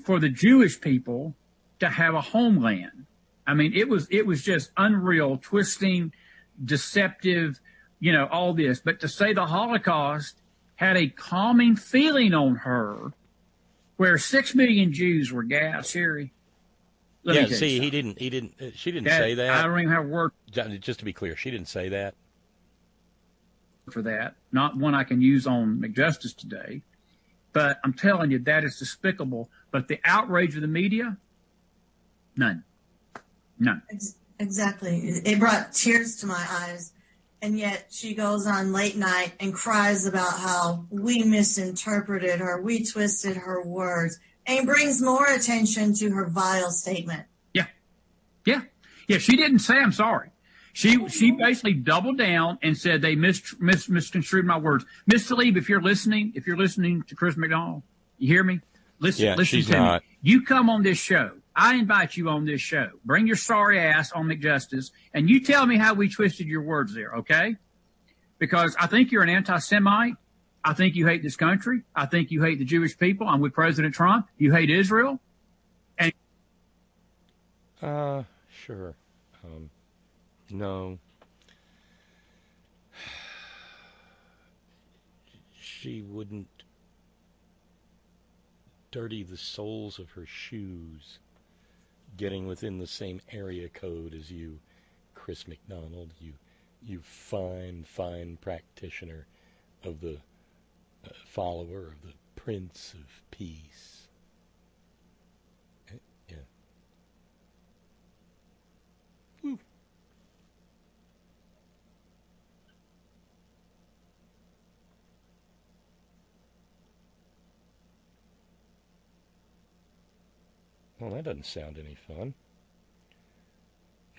for the Jewish people to have a homeland. I mean, it was just unreal, twisting, deceptive, you know, all this. But to say the Holocaust had a calming feeling on her, where 6 million Jews were gassed, Sherry. Yeah, see, she didn't say that. I don't even have a word. Just to be clear, she didn't say that. For that, not one I can use on McJustice today. But I'm telling you, that is despicable. But the outrage of the media, none. None. Exactly. It brought tears to my eyes. And yet she goes on late night and cries about how we misinterpreted her, we twisted her words, and brings more attention to her vile statement. Yeah. She didn't say I'm sorry. She basically doubled down and said they misconstrued my words. Miss Tlaib, if you're listening to Chris McDonald, you hear me? Listen to me. You come on this show. I invite you on this show. Bring your sorry ass on McJustice, and you tell me how we twisted your words there, okay? Because I think you're an anti-Semite. I think you hate this country. I think you hate the Jewish people. I'm with President Trump. You hate Israel. And sure. No. She wouldn't dirty the soles of her shoes getting within the same area code as you, Chris McDonald, you fine practitioner of the follower of the Prince of Peace. Yeah. Woo. Well, that doesn't sound any fun.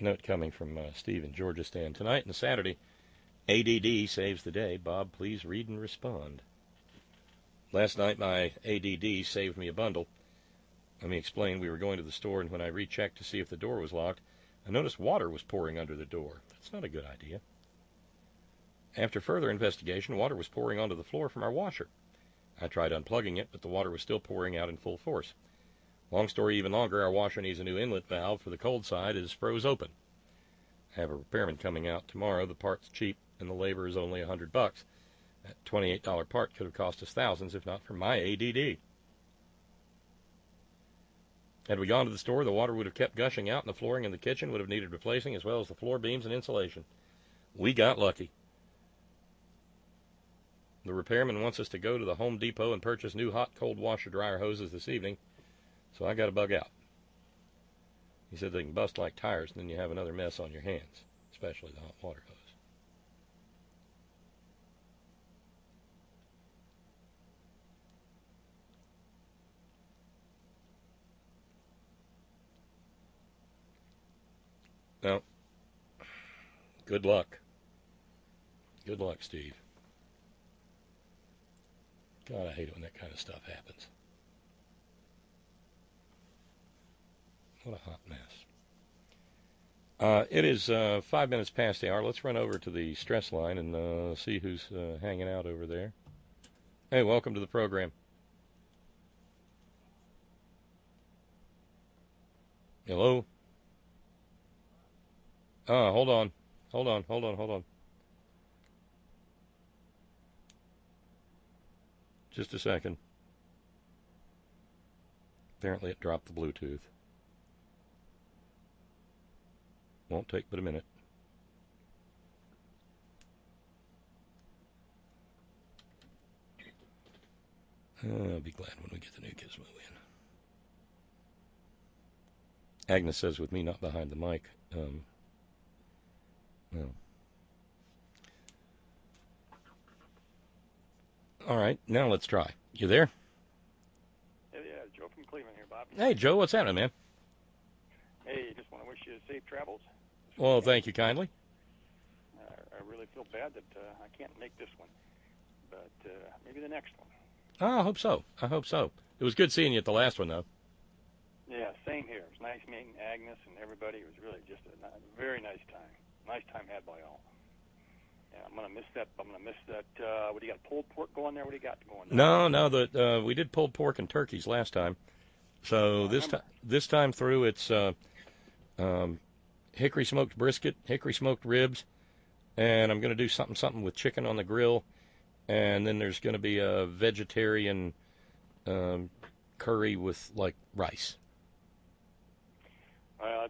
Note coming from Steve in Georgistan. Tonight and Saturday, ADD saves the day. Bob, please read and respond. Last night, my ADD saved me a bundle. Let me explain. We were going to the store, and when I rechecked to see if the door was locked, I noticed water was pouring under the door. That's not a good idea. After further investigation, water was pouring onto the floor from our washer. I tried unplugging it, but the water was still pouring out in full force. Long story even longer, our washer needs a new inlet valve for the cold side. It is froze open. I have a repairman coming out tomorrow. The part's cheap, and the labor is only $100. That $28 part could have cost us thousands if not for my ADD. Had we gone to the store, the water would have kept gushing out, and the flooring in the kitchen would have needed replacing, as well as the floor beams and insulation. We got lucky. The repairman wants us to go to the Home Depot and purchase new hot-cold washer-dryer hoses this evening. So I got to bug out. He said they can bust like tires, and then you have another mess on your hands, especially the hot water hose. Now, good luck. Good luck, Steve. God, I hate it when that kind of stuff happens. What a hot mess. It is 5 minutes past the hour. Let's run over to the stress line and see who's hanging out over there. Hey, welcome to the program. Hello? Hold on. Hold on. Just a second. Apparently it dropped the Bluetooth. Won't take but a minute. I'll be glad when we get the new gizmo in. Agnes says with me not behind the mic. No. All right, now let's try. You there? Yeah, Joe from Cleveland here, Bob. Hey, Joe, what's happening, man? Hey, just want to wish you safe travels. Well, thank you kindly. I really feel bad that I can't make this one, but maybe the next one. Oh, I hope so. It was good seeing you at the last one, though. Yeah, same here. It was nice meeting Agnes and everybody. It was really just a very nice time. Nice time had by all. Yeah, I'm gonna miss that. What do you got? Pulled pork going there? What do you got going there? No. We did pulled pork and turkeys last time. So this time through, it's hickory smoked brisket, hickory smoked ribs, and I'm going to do something with chicken on the grill, and then there's going to be a vegetarian curry with like rice.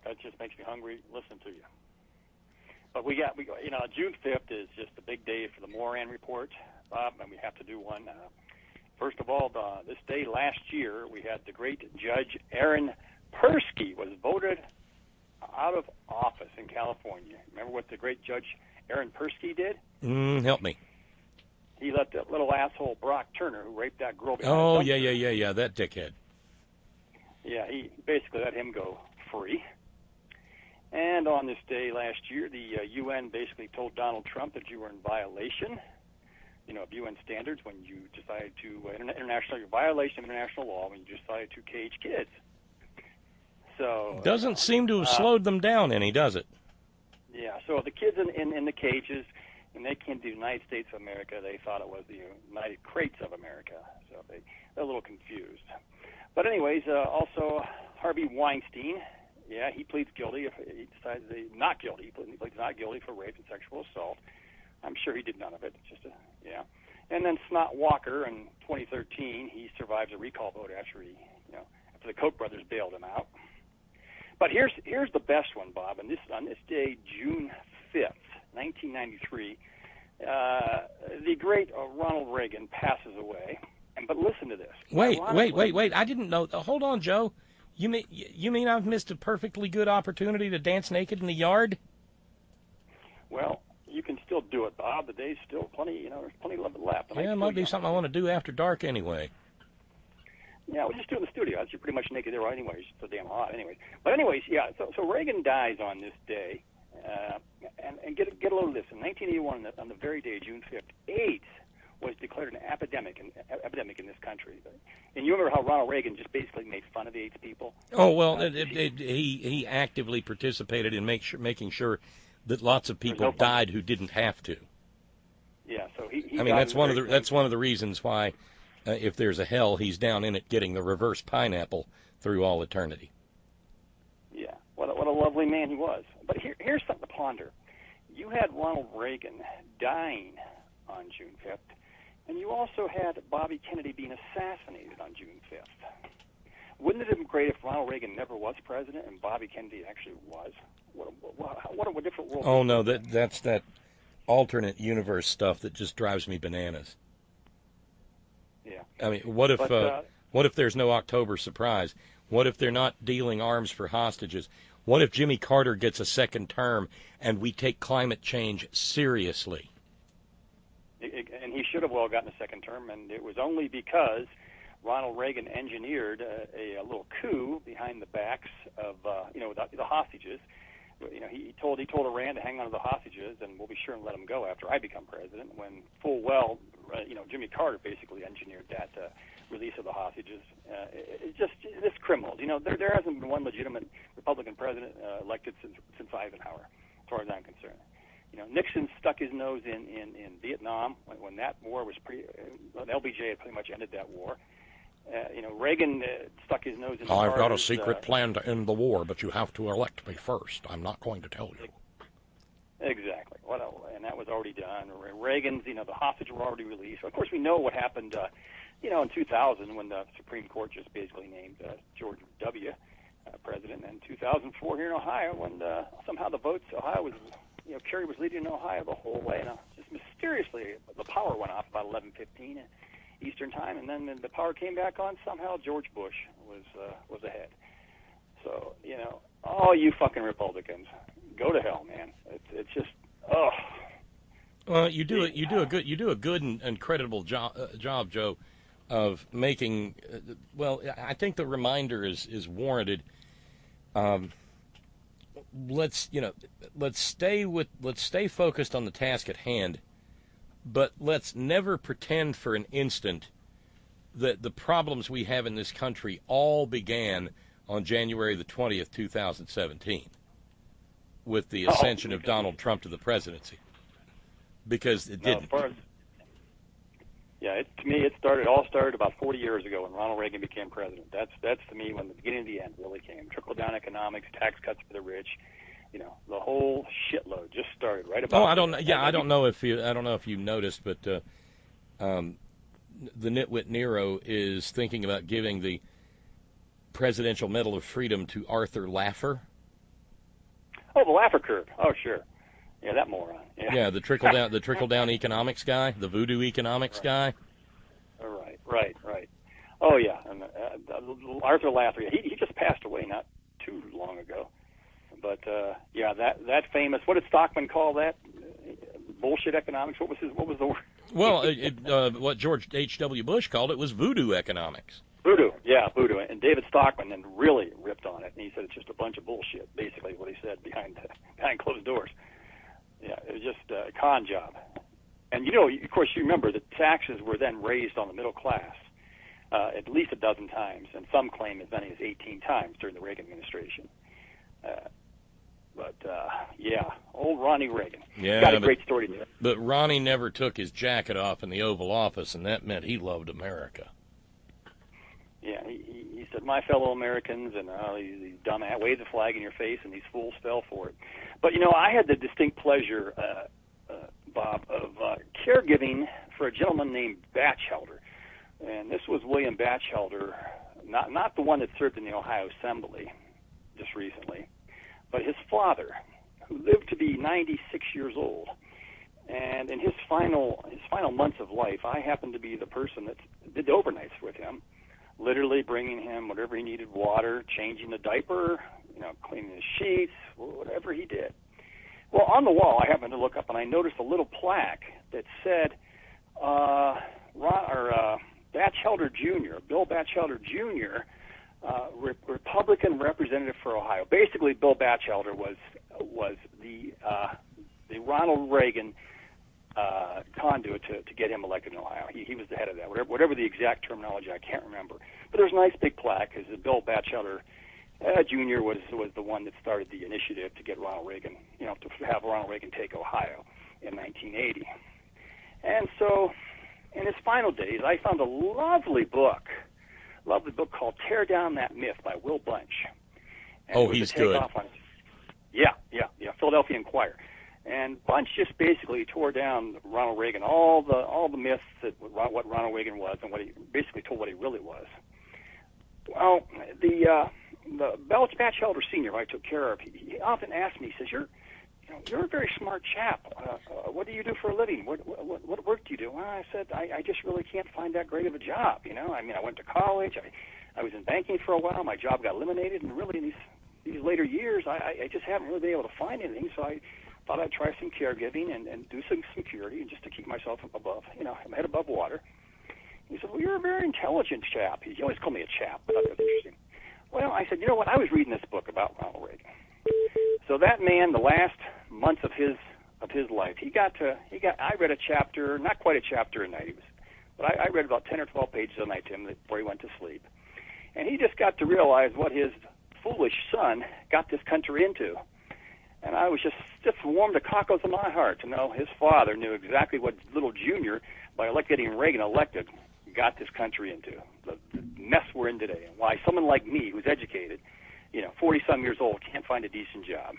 That just makes me hungry. Listen to you. But we got June 5th is just a big day for the Moran report, Bob, and we have to do one. First of all, this day last year, we had the great Judge Aaron Persky was voted out of office in California. Remember what the great Judge Aaron Persky did? Help me. He let that little asshole Brock Turner, who raped that girl. Oh, yeah, that dickhead. Yeah, he basically let him go free. And on this day last year, the UN basically told Donald Trump that you were in violation, of UN standards when you decided to violation of international law when you decided to cage kids. So doesn't seem to have slowed them down any, does it? Yeah. So the kids in the cages, when they came to the United States of America, they thought it was the United Crates of America. So they're a little confused. But anyways, also Harvey Weinstein. Yeah, he pleads guilty. He decides not guilty. He pleads not guilty for rape and sexual assault. I'm sure he did none of it. It's just And then Snot Walker in 2013, he survives a recall vote after after the Koch brothers bailed him out. But here's the best one, Bob. And on this day, June 5th, 1993, the great Ronald Reagan passes away. But listen to this. Wait! I didn't know. Hold on, Joe. You mean I've missed a perfectly good opportunity to dance naked in the yard? Well, you can still do it, Bob. The day's still plenty. There's plenty of it left. Yeah, it might be something I want to do after dark anyway. Yeah, we'll just do it in the studio. You're pretty much naked there anyway. It's so damn hot, anyways. But anyways, yeah. So Reagan dies on this day, and get a load of this. In 1981, on the very day, June 5th, AIDS was declared an epidemic in this country. And you remember how Ronald Reagan just basically made fun of the AIDS people? Oh, well, he actively participated in making sure that lots of people died who didn't have to. Yeah, so he I mean, that's one of the reasons why, if there's a hell, he's down in it getting the reverse pineapple through all eternity. Yeah, what a lovely man he was. But here's something to ponder. You had Ronald Reagan dying on June 5th. And you also had Bobby Kennedy being assassinated on June 5th. Wouldn't it have been great if Ronald Reagan never was president and Bobby Kennedy actually was? What a different world. Oh, no, that's that alternate universe stuff that just drives me bananas. Yeah. I mean, what if there's no October surprise? What if they're not dealing arms for hostages? What if Jimmy Carter gets a second term and we take climate change seriously? And he should have well gotten a second term, and it was only because Ronald Reagan engineered a little coup behind the backs of the hostages. He told Iran to hang on to the hostages, and we'll be sure and let them go after I become president. When full well, Jimmy Carter basically engineered that release of the hostages. It's criminals. There hasn't been one legitimate Republican president elected since Eisenhower, as far as I'm concerned. Nixon stuck his nose in Vietnam when that war was LBJ had pretty much ended that war. Reagan stuck his nose in. I've got a secret plan to end the war, but you have to elect me first. I'm not going to tell you. Exactly. And that was already done. Reagan's, the hostages were already released. Of course, we know what happened, in 2000 when the Supreme Court just basically named George W. President. And 2004 here in Ohio when somehow Ohio was, Kerry was leading in Ohio the whole way. Just mysteriously, the power went off about 11:15 Eastern time, and then the power came back on. Somehow George Bush was ahead. So all you fucking Republicans, go to hell, man. It's just Well, you do a good and creditable job, Joe, of making. I think the reminder is warranted. Let's stay focused on the task at hand. But let's never pretend for an instant that the problems we have in this country all began on January the 20th, 2017, with the ascension of Donald Trump to the presidency, because it didn't. To me, it all started about 40 years ago when Ronald Reagan became president. That's to me when the beginning of the end really came. Trickle-down economics, tax cuts for the rich. The whole shitload just started right about. I don't know if you noticed, but the nitwit Nero is thinking about giving the Presidential Medal of Freedom to Arthur Laffer. Oh, the Laffer curve. Oh, sure. Yeah, that moron. Yeah, the trickle down economics guy, the voodoo economics guy. Right. Oh yeah, and Arthur Laffer. He just passed away not too long ago. But that famous. What did Stockman call that? Bullshit economics. What was the word? Well, what George H.W. Bush called it was voodoo economics. Voodoo. And David Stockman then really ripped on it, and he said it's just a bunch of bullshit. Basically, what he said behind closed doors. Yeah, it was just a con job. And of course, you remember that taxes were then raised on the middle class at least a dozen times, and some claim as many as 18 times during the Reagan administration. Old Ronnie Reagan. Yeah, got a great story to tell. But Ronnie never took his jacket off in the Oval Office, and that meant he loved America. Yeah, he said, "My fellow Americans," and these dumb waved the flag in your face, and these fools fell for it. But I had the distinct pleasure, Bob, of caregiving for a gentleman named Batchelder, and this was William Batchelder, not the one that served in the Ohio Assembly just recently, but his father, who lived to be 96 years old. And in his final months of life, I happened to be the person that did the overnights with him, literally bringing him whatever he needed, water, changing the diaper, cleaning his sheets, whatever he did. Well, on the wall, I happened to look up, and I noticed a little plaque that said, Batchelder Jr., Bill Batchelder Jr., Republican representative for Ohio. Basically, Bill Batchelder was the Ronald Reagan conduit to get him elected in Ohio. He was the head of that. Whatever the exact terminology, I can't remember. But there's a nice big plaque because Bill Batchelder Jr. was the one that started the initiative to get Ronald Reagan, to have Ronald Reagan take Ohio in 1980. And so, in his final days, I found a lovely book called "Tear Down That Myth" by Will Bunch. And he's good. Philadelphia Inquirer. And Bunch just basically tore down Ronald Reagan, all the myths that what Ronald Reagan was, and what he basically told what he really was. Well, the Batchelder Senior, who I took care of, he often asked me, he says, "You're a very smart chap. What do you do for a living? What work do you do?" Well, I said, I just really can't find that great of a job. I went to college. I was in banking for a while. My job got eliminated, and really in these later years, I just haven't really been able to find anything. So I thought I'd try some caregiving and do some security, and just to keep myself above, my head above water. He said, well, you're a very intelligent chap. He always called me a chap, but I thought that was interesting. Well, I said, you know what? I was reading this book about Ronald Reagan. So that man, the last months of his life, I read a chapter, not quite a chapter a night, but I read about 10 or 12 pages a night to him before he went to sleep. And he just got to realize what his foolish son got this country into. And I was just warmed the cockles of my heart to know his father knew exactly what little Junior, by getting Reagan elected, got this country into. The mess we're in today, and why someone like me, who's educated, 40-some years old, can't find a decent job.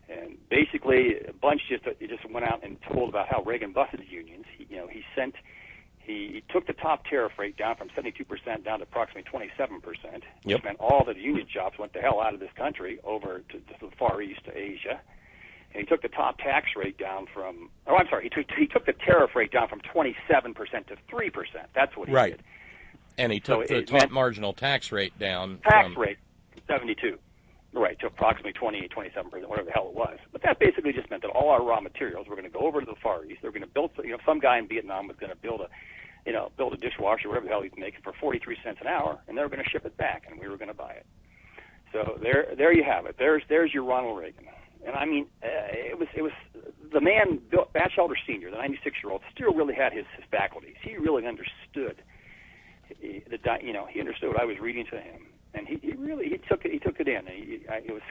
And basically, a bunch just went out and told about how Reagan busted unions. He took the top tariff rate down from 72% down to approximately 27%, which meant all the union jobs went the hell out of this country over to the Far East, to Asia. And he took the top tax rate down from, he took the tariff rate down from 27% to 3%. That's what he did. And he took the top marginal tax rate down. Rate from 72. Right, to approximately 28, 27%, whatever the hell it was. But that basically just meant that all our raw materials were going to go over to the Far East. They were going to build, some guy in Vietnam was going to build a dishwasher, whatever the hell he's making, for 43 cents an hour, and they were going to ship it back, and we were going to buy it. So there you have it. There's your Ronald Reagan. And I mean, it was the man, Bill Batchelder Sr., the 96-year-old, still really had his faculties. He really understood. He understood what I was reading to him. And he took it in. It was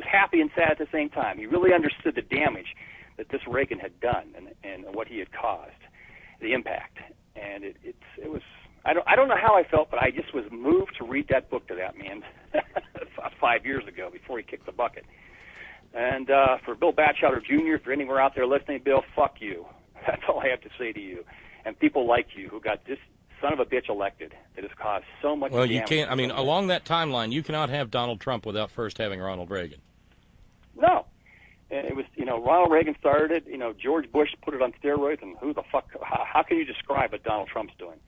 happy and sad at the same time. He really understood the damage that this Reagan had done and what he had caused, the impact. And it was I don't know how I felt, but I just was moved to read that book to that man 5 years ago before he kicked the bucket. And for Bill Batchelder Jr., if you're anywhere out there listening, Bill, fuck you. That's all I have to say to you. And people like you who got this son of a bitch elected that has caused so much damage. Well, you can't, along that timeline, you cannot have Donald Trump without first having Ronald Reagan. No. And it was, Ronald Reagan started it, George Bush put it on steroids, and who the fuck, how can you describe what Donald Trump's doing?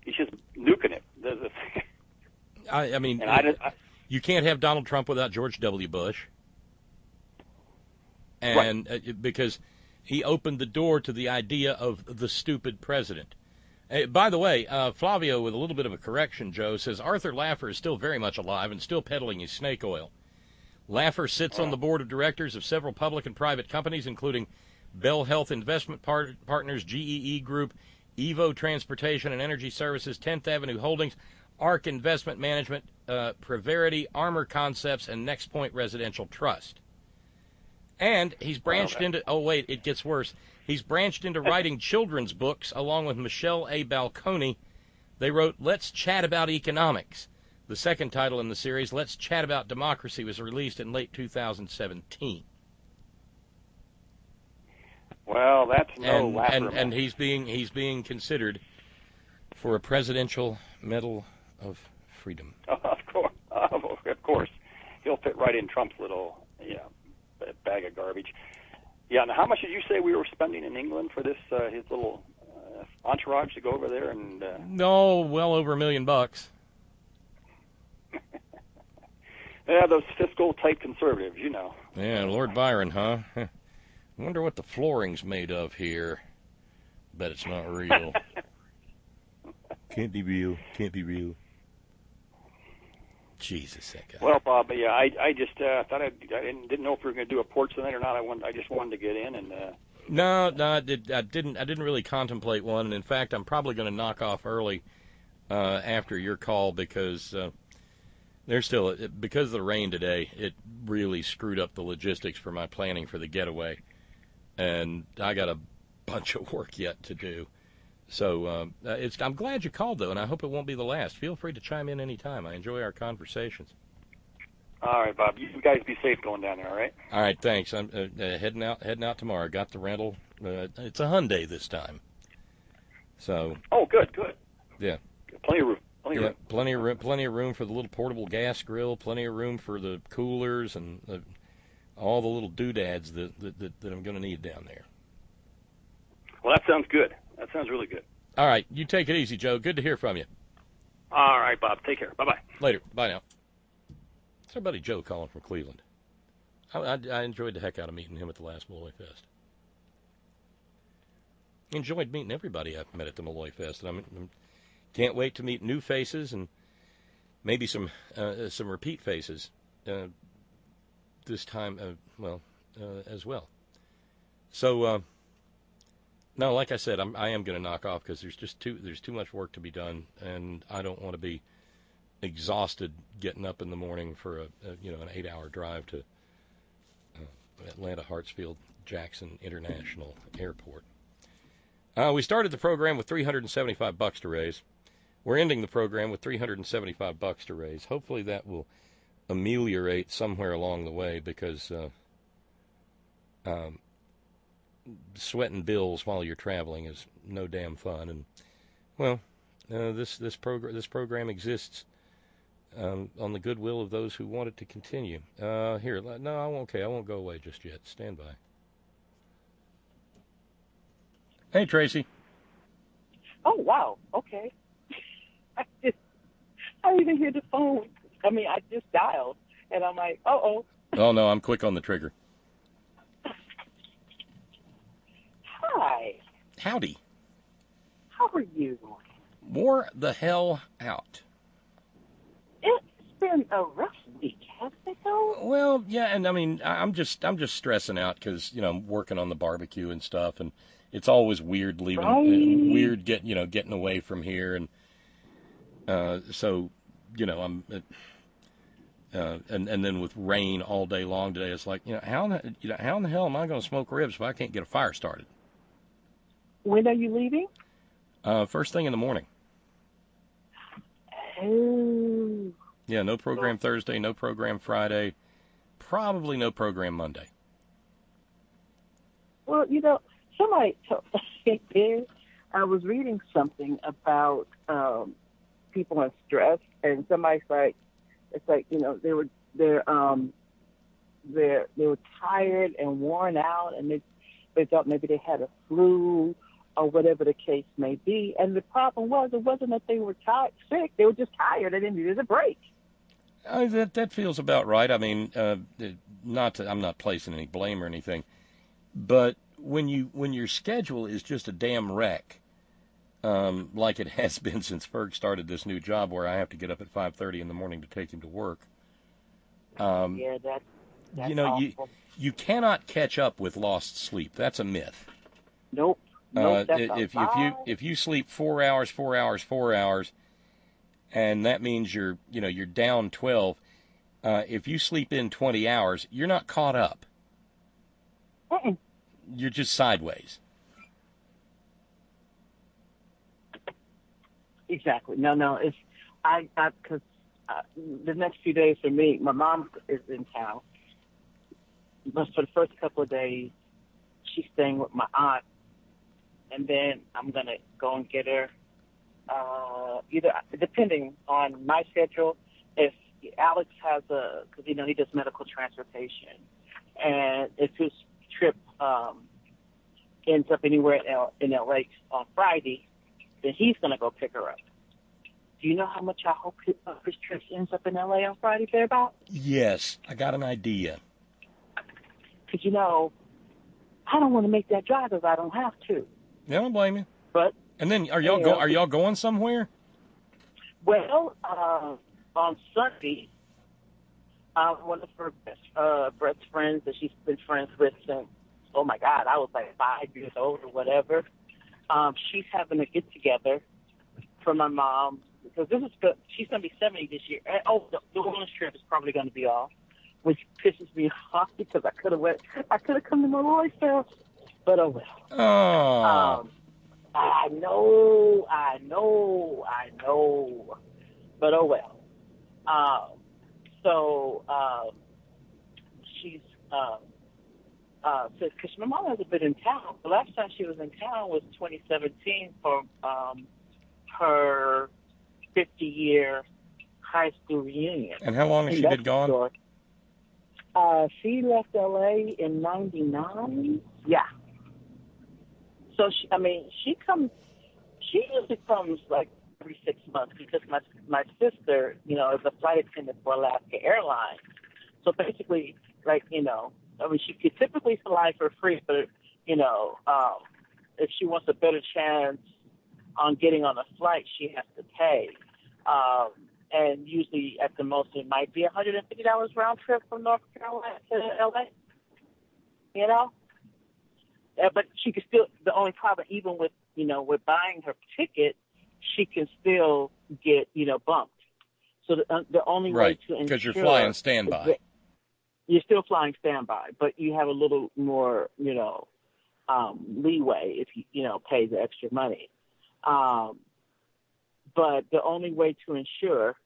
He's just nuking it. You can't have Donald Trump without George W. Bush. And because he opened the door to the idea of the stupid president. By the way, Flavio, with a little bit of a correction, Joe, says Arthur Laffer is still very much alive and still peddling his snake oil. Laffer sits on the board of directors of several public and private companies, including Bell Health Investment Partners, GEE Group, Evo Transportation and Energy Services, 10th Avenue Holdings, ARC Investment Management, Preverity, Armor Concepts, and Next Point Residential Trust. And he's branched into, it gets worse. He's branched into writing children's books along with Michelle A. Balconi. They wrote Let's Chat About Economics. The second title in the series, Let's Chat About Democracy, was released in late 2017. Well, that's no laughter. And he's being considered for a Presidential Medal of Freedom. Of course. He'll fit right in Trump's little bag of garbage. Yeah, now how much did you say we were spending in England for this, his little entourage to go over there? And No, well over $1 million. Yeah, those fiscal-type conservatives, Yeah, Lord Byron, huh? I wonder what the flooring's made of here. Bet it's not real. Can't be real. Can't be real. Jesus, that guy. Well, Bob, yeah, I just thought I didn't know if we were going to do a porch tonight or not. I just wanted to get in and. No, I didn't really contemplate one, and in fact, I'm probably going to knock off early after your call because because of the rain today. It really screwed up the logistics for my planning for the getaway, and I got a bunch of work yet to do. So I'm glad you called, though, and I hope it won't be the last. Feel free to chime in any time. I enjoy our conversations. All right, Bob. You guys be safe going down there, all right? All right, thanks. I'm heading out tomorrow. Got the rental. It's a Hyundai this time. So. Oh, good. Yeah. Plenty of room. Plenty of room for the little portable gas grill. Plenty of room for the coolers and all the little doodads that I'm going to need down there. Well, that sounds good. That sounds really good. All right. You take it easy, Joe. Good to hear from you. All right, Bob. Take care. Bye-bye. Later. Bye now. It's our buddy Joe calling from Cleveland. I enjoyed the heck out of meeting him at the last MalloyFest. Enjoyed meeting everybody I've met at the MalloyFest, and I can't wait to meet new faces and maybe some repeat faces this time. As well. So no, like I said, I am going to knock off because there's too much work to be done, and I don't want to be exhausted getting up in the morning for an 8-hour drive to Atlanta Hartsfield Jackson International Airport. We started the program with $375 to raise. We're ending the program with $375 to raise. Hopefully that will ameliorate somewhere along the way, because sweating bills while you're traveling is no damn fun. And this program exists on the goodwill of those who want it to continue. I won't go away just yet. Stand by. Hey, Tracy. Oh, wow. Okay. I didn't even hear the phone. I mean, I just dialed, and I'm like, uh-oh. Oh, no, I'm quick on the trigger. Hi. Howdy. How are you? Wore the hell out. It's been a rough week, hasn't it, though? Well, yeah, and I mean, I'm just stressing out because, I'm working on the barbecue and stuff, and it's always weird leaving, weird getting away from here, and so, I'm, and then with rain all day long today, it's like, how in the hell am I going to smoke ribs if I can't get a fire started? When are you leaving? First thing in the morning. Oh. Yeah, no program Thursday, no program Friday, probably no program Monday. Well, somebody told me, I was reading something about people on stress, and somebody's like, it's like, they were tired and worn out, and they thought maybe they had a flu or whatever the case may be. And the problem was, it wasn't that they were sick; they were just tired and they needed a break. That feels about right. I mean, I'm not placing any blame or anything, but when your schedule is just a damn wreck, like it has been since Ferg started this new job where I have to get up at 5:30 in the morning to take him to work. Yeah, that's awful. You cannot catch up with lost sleep. That's a myth. Nope. If you sleep 4 hours, and that means you're down 12. If you sleep in 20 hours, you're not caught up. Mm-mm. You're just sideways. Exactly. No. It's because the next few days for me, my mom is in town, but for the first couple of days, she's staying with my aunt, and then I'm gonna go and get her. Either depending on my schedule, if Alex has because he does medical transportation, and if his trip ends up anywhere in LA on Friday, then he's gonna go pick her up. Do you know how much I hope his trip ends up in LA on Friday, thereabout? Yes, I got an idea. Because I don't want to make that drive if I don't have to. Yeah, I don't blame you. But and then are y'all going somewhere? Well, on Sunday, one of her best friends that she's been friends with since, oh my God, I was like 5 years old or whatever. She's having a get together for my mom because she's going to be 70 this year. And, the bonus trip is probably going to be off, which pisses me off because I could have come to MalloyFest, but oh well. Oh. I know, but oh well. She's because my mom hasn't been in town. The last time she was in town was 2017 for her 50-year high school reunion. And how long has she been gone? She left LA in '99. Yeah. So she usually comes like every 6 months because my sister, you know, is a flight attendant for Alaska Airlines. So basically, like, you know, I mean, she could typically fly for free, but, you know, if she wants a better chance on getting on a flight, she has to pay. And usually at the most it might be $150 round trip from North Carolina to LA. You know? But she could still, the only problem, even with, you know, with buying her ticket, she can still get, you know, bumped. So the only way to ensure. Because you're flying standby. You're still flying standby, but you have a little more, you know, leeway if you know, pay the extra money. But the only way to ensure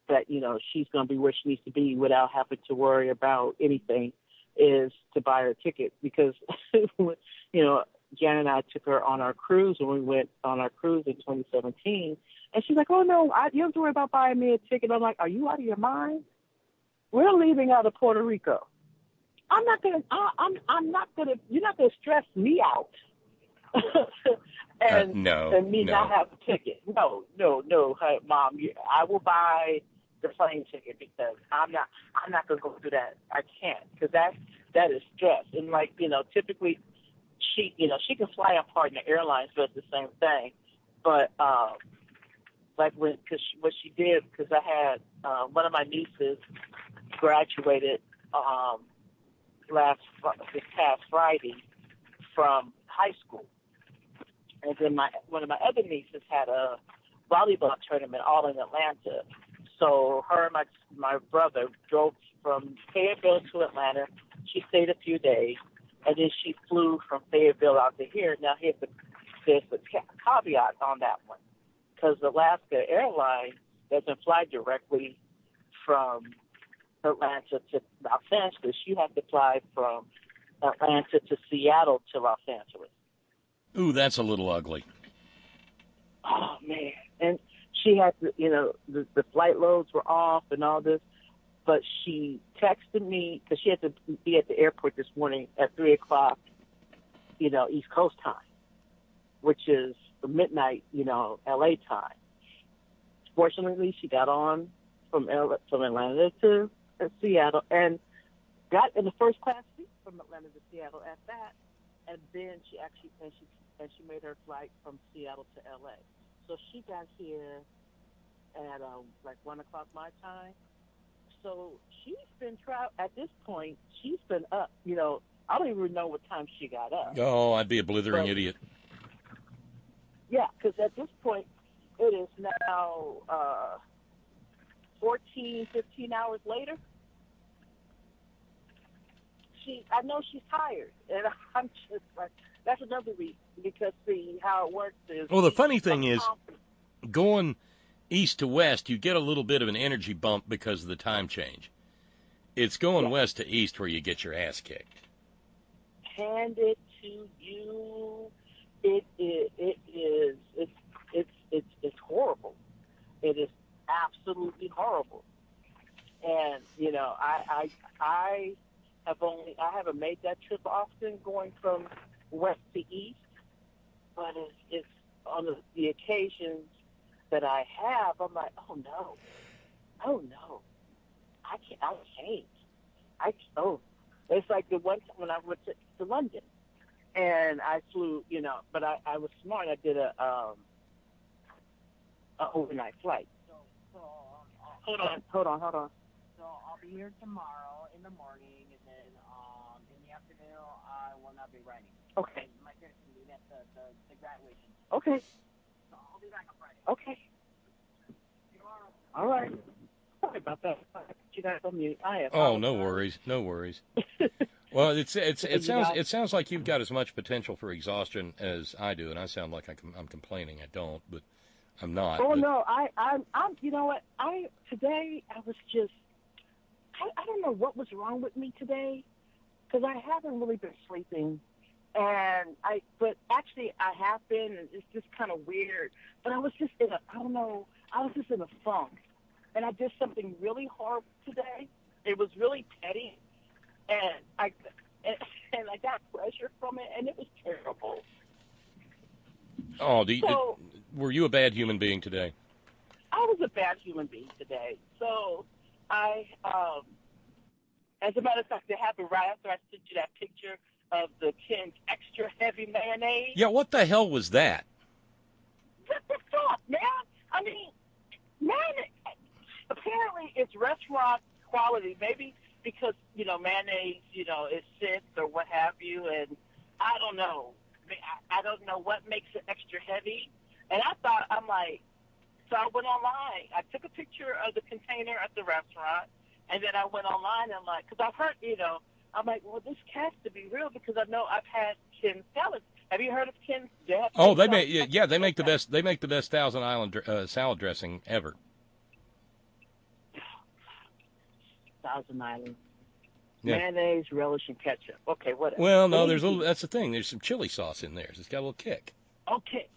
that, you know, she's going to be where she needs to be without having to worry about anything is to buy her ticket. Because, you know, Jan and I took her on our cruise when we went on our cruise in 2017. And she's like, oh, no, you don't have to worry about buying me a ticket. I'm like, are you out of your mind? We're leaving out of Puerto Rico. I'm not going to, you're not going to stress me out. and me not have a ticket. No. Hey, Mom, I will buy the plane ticket because I'm not going to go through that. I can't because that is stress. And like, you know, typically she can fly on Partner Airlines, but it's the same thing. But like what she did, because I had one of my nieces graduated this past Friday from high school. And then one of my other nieces had a volleyball tournament all in Atlanta. So her and my brother drove from Fayetteville to Atlanta. She stayed a few days, and then she flew from Fayetteville out to here. Now, there's a caveat on that one, because Alaska Airlines doesn't fly directly from Atlanta to Los Angeles. You have to fly from Atlanta to Seattle to Los Angeles. Ooh, that's a little ugly. Oh, man. And she had to, you know, the flight loads were off and all this, but she texted me because she had to be at the airport this morning at 3 o'clock, you know, East Coast time, which is midnight, you know, LA time. Fortunately, she got on from Atlanta to Seattle and got in the first class seat from Atlanta to Seattle at that. And then she made her flight from Seattle to LA. So she got here at like 1 o'clock my time. So she's been at this point. She's been up. You know, I don't even know what time she got up. Oh, I'd be a blithering idiot. Yeah, because at this point, it is now 14, 15 hours later. I know she's tired, and I'm just like, that's another reason, because see how it works is. Well, the funny thing is, going east to west, you get a little bit of an energy bump because of the time change. It's going west to east where you get your ass kicked. Hand it to you. It is. It's horrible. It is absolutely horrible. And you know, I haven't made that trip often, going from west to east, but it's on the occasions that I have, I'm like, oh no, I can't. It's like the one time when I went to London, and I flew, you know, but I was smart. I did a overnight flight. Hold on. So I'll be here tomorrow in the morning, and then in the afternoon I will not be riding. Okay. My parents will be at the graduation. Okay. So I'll be back on Friday. Okay. All right. Sorry about that. You guys on mute. Oh, no worries. Well, it sounds like you've got as much potential for exhaustion as I do, and I sound like I'm complaining. I don't, but I'm not. Oh, no, I'm. You know what? Today I was just. I don't know what was wrong with me today, because I haven't really been sleeping, but actually I have been, and it's just kind of weird. But I was just in a funk, and I did something really horrible today. It was really petty, and I got pressure from it, and it was terrible. Oh, were you a bad human being today? I was a bad human being today. So I, as a matter of fact, it happened right after I sent you that picture of the Ken's extra heavy mayonnaise. Yeah, what the hell was that? What the fuck, man? I mean, apparently it's restaurant quality. Maybe because, mayonnaise, is scent or what have you. And I don't know. I don't know what makes it extra heavy. And I'm like, so I went online. I took a picture of the container at the restaurant. And then I went online and because I've heard, I'm like, well, this has to be real because I know I've had Ken's salads. Have you heard of Ken's? They make the best. They make the best Thousand Island salad dressing ever. Thousand Island. Yeah. Mayonnaise, relish, and ketchup. Okay, whatever. Well, no, that's the thing. There's some chili sauce in there. It's got a little kick. Okay,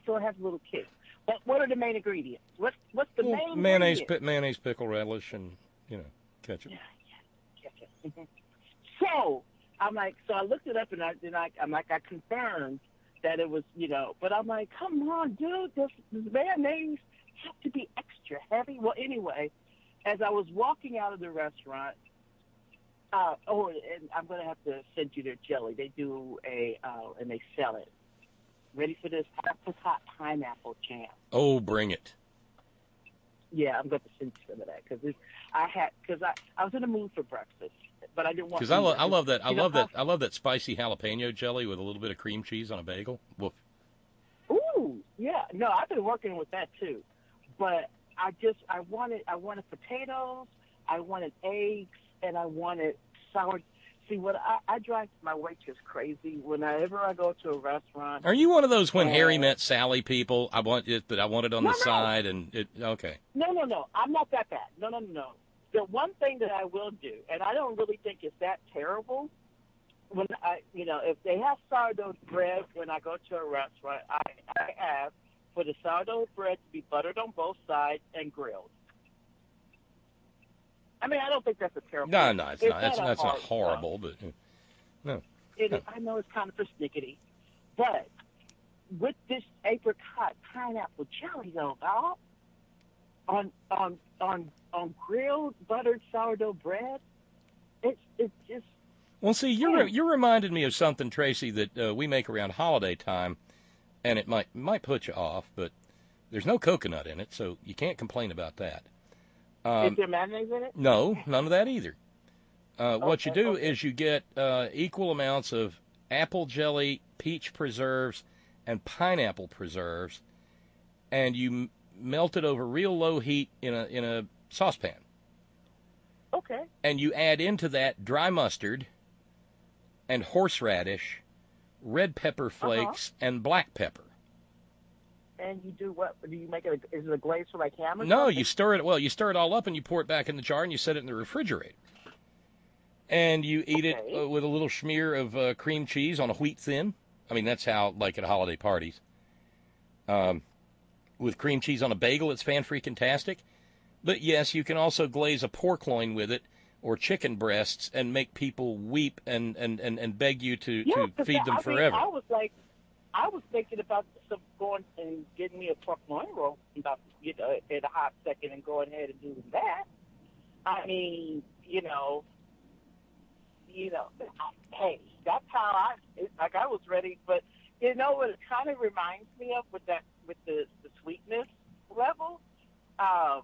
so it has a little kick. But what are the main ingredients? What's the main mayonnaise, ingredient? mayonnaise, pickle, relish, and ketchup. Yeah, ketchup. Mm-hmm. So I'm like, I looked it up and I confirmed that it was, but I'm like, come on, dude, does mayonnaise have to be extra heavy? Well, anyway, as I was walking out of the restaurant, and I'm going to have to send you their jelly. They do and they sell it. Ready for this? Apricot pineapple jam. Oh, bring it. Yeah, I'm going to send you some of that because I was in the mood for breakfast, but I didn't want. Because I love that. I love that spicy jalapeno jelly with a little bit of cream cheese on a bagel. Woof. Ooh, yeah. No, I've been working with that too, but I wanted potatoes, I wanted eggs, and I wanted sour. See, what I drive my waitress crazy whenever I go to a restaurant. Are you one of those when Harry met Sally people? I want it, but I want it on the side, and it. Okay. No. I'm not that bad. No. The one thing that I will do, and I don't really think it's that terrible. When if they have sourdough bread when I go to a restaurant, I have for the sourdough bread to be buttered on both sides and grilled. I mean, I don't think that's a terrible. No, it's not. That's not horrible, but no. I know it's kind of persnickety, but with this apricot pineapple jelly, though, dog, on grilled buttered sourdough bread, it's just. Well, see, you're reminding me of something, Tracy, that we make around holiday time, and it might put you off, but there's no coconut in it, so you can't complain about that. Is there mayonnaise in it? No, none of that either. What you do is you get equal amounts of apple jelly, peach preserves, and pineapple preserves, and you melt it over real low heat in a saucepan. Okay. And you add into that dry mustard and horseradish, red pepper flakes, and black pepper. And you do what? Do you make it? Is it a glaze for like ham or No, something? you stir it. Well, you stir it all up and you pour it back in the jar and you set it in the refrigerator. And you eat it with a little smear of cream cheese on a wheat thin. I mean, that's how, like at holiday parties. With cream cheese on a bagel, it's fan-freaking-tastic. But yes, you can also glaze a pork loin with it or chicken breasts and make people weep and beg you to feed them forever. I was thinking about going and getting me a pork loin roll about in a hot second and going ahead and doing that. I mean, hey, that's how I was ready. But you know what it kind of reminds me of with the sweetness level at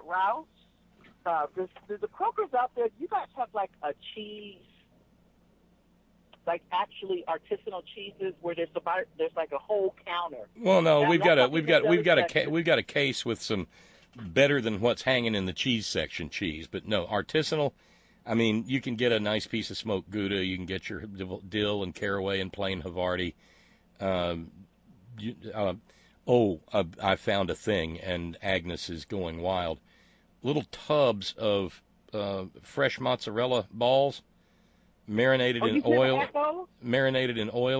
Rouse. There's the Kroger's out there. You guys have like a cheese. Like actually artisanal cheeses where there's like a whole counter. Well, no, we've got a case with some better than what's hanging in the cheese section cheese, but no, artisanal. I mean, you can get a nice piece of smoked Gouda, you can get your dill and caraway and plain Havarti. I found a thing, and Agnes is going wild. Little tubs of fresh mozzarella balls. Marinated in oil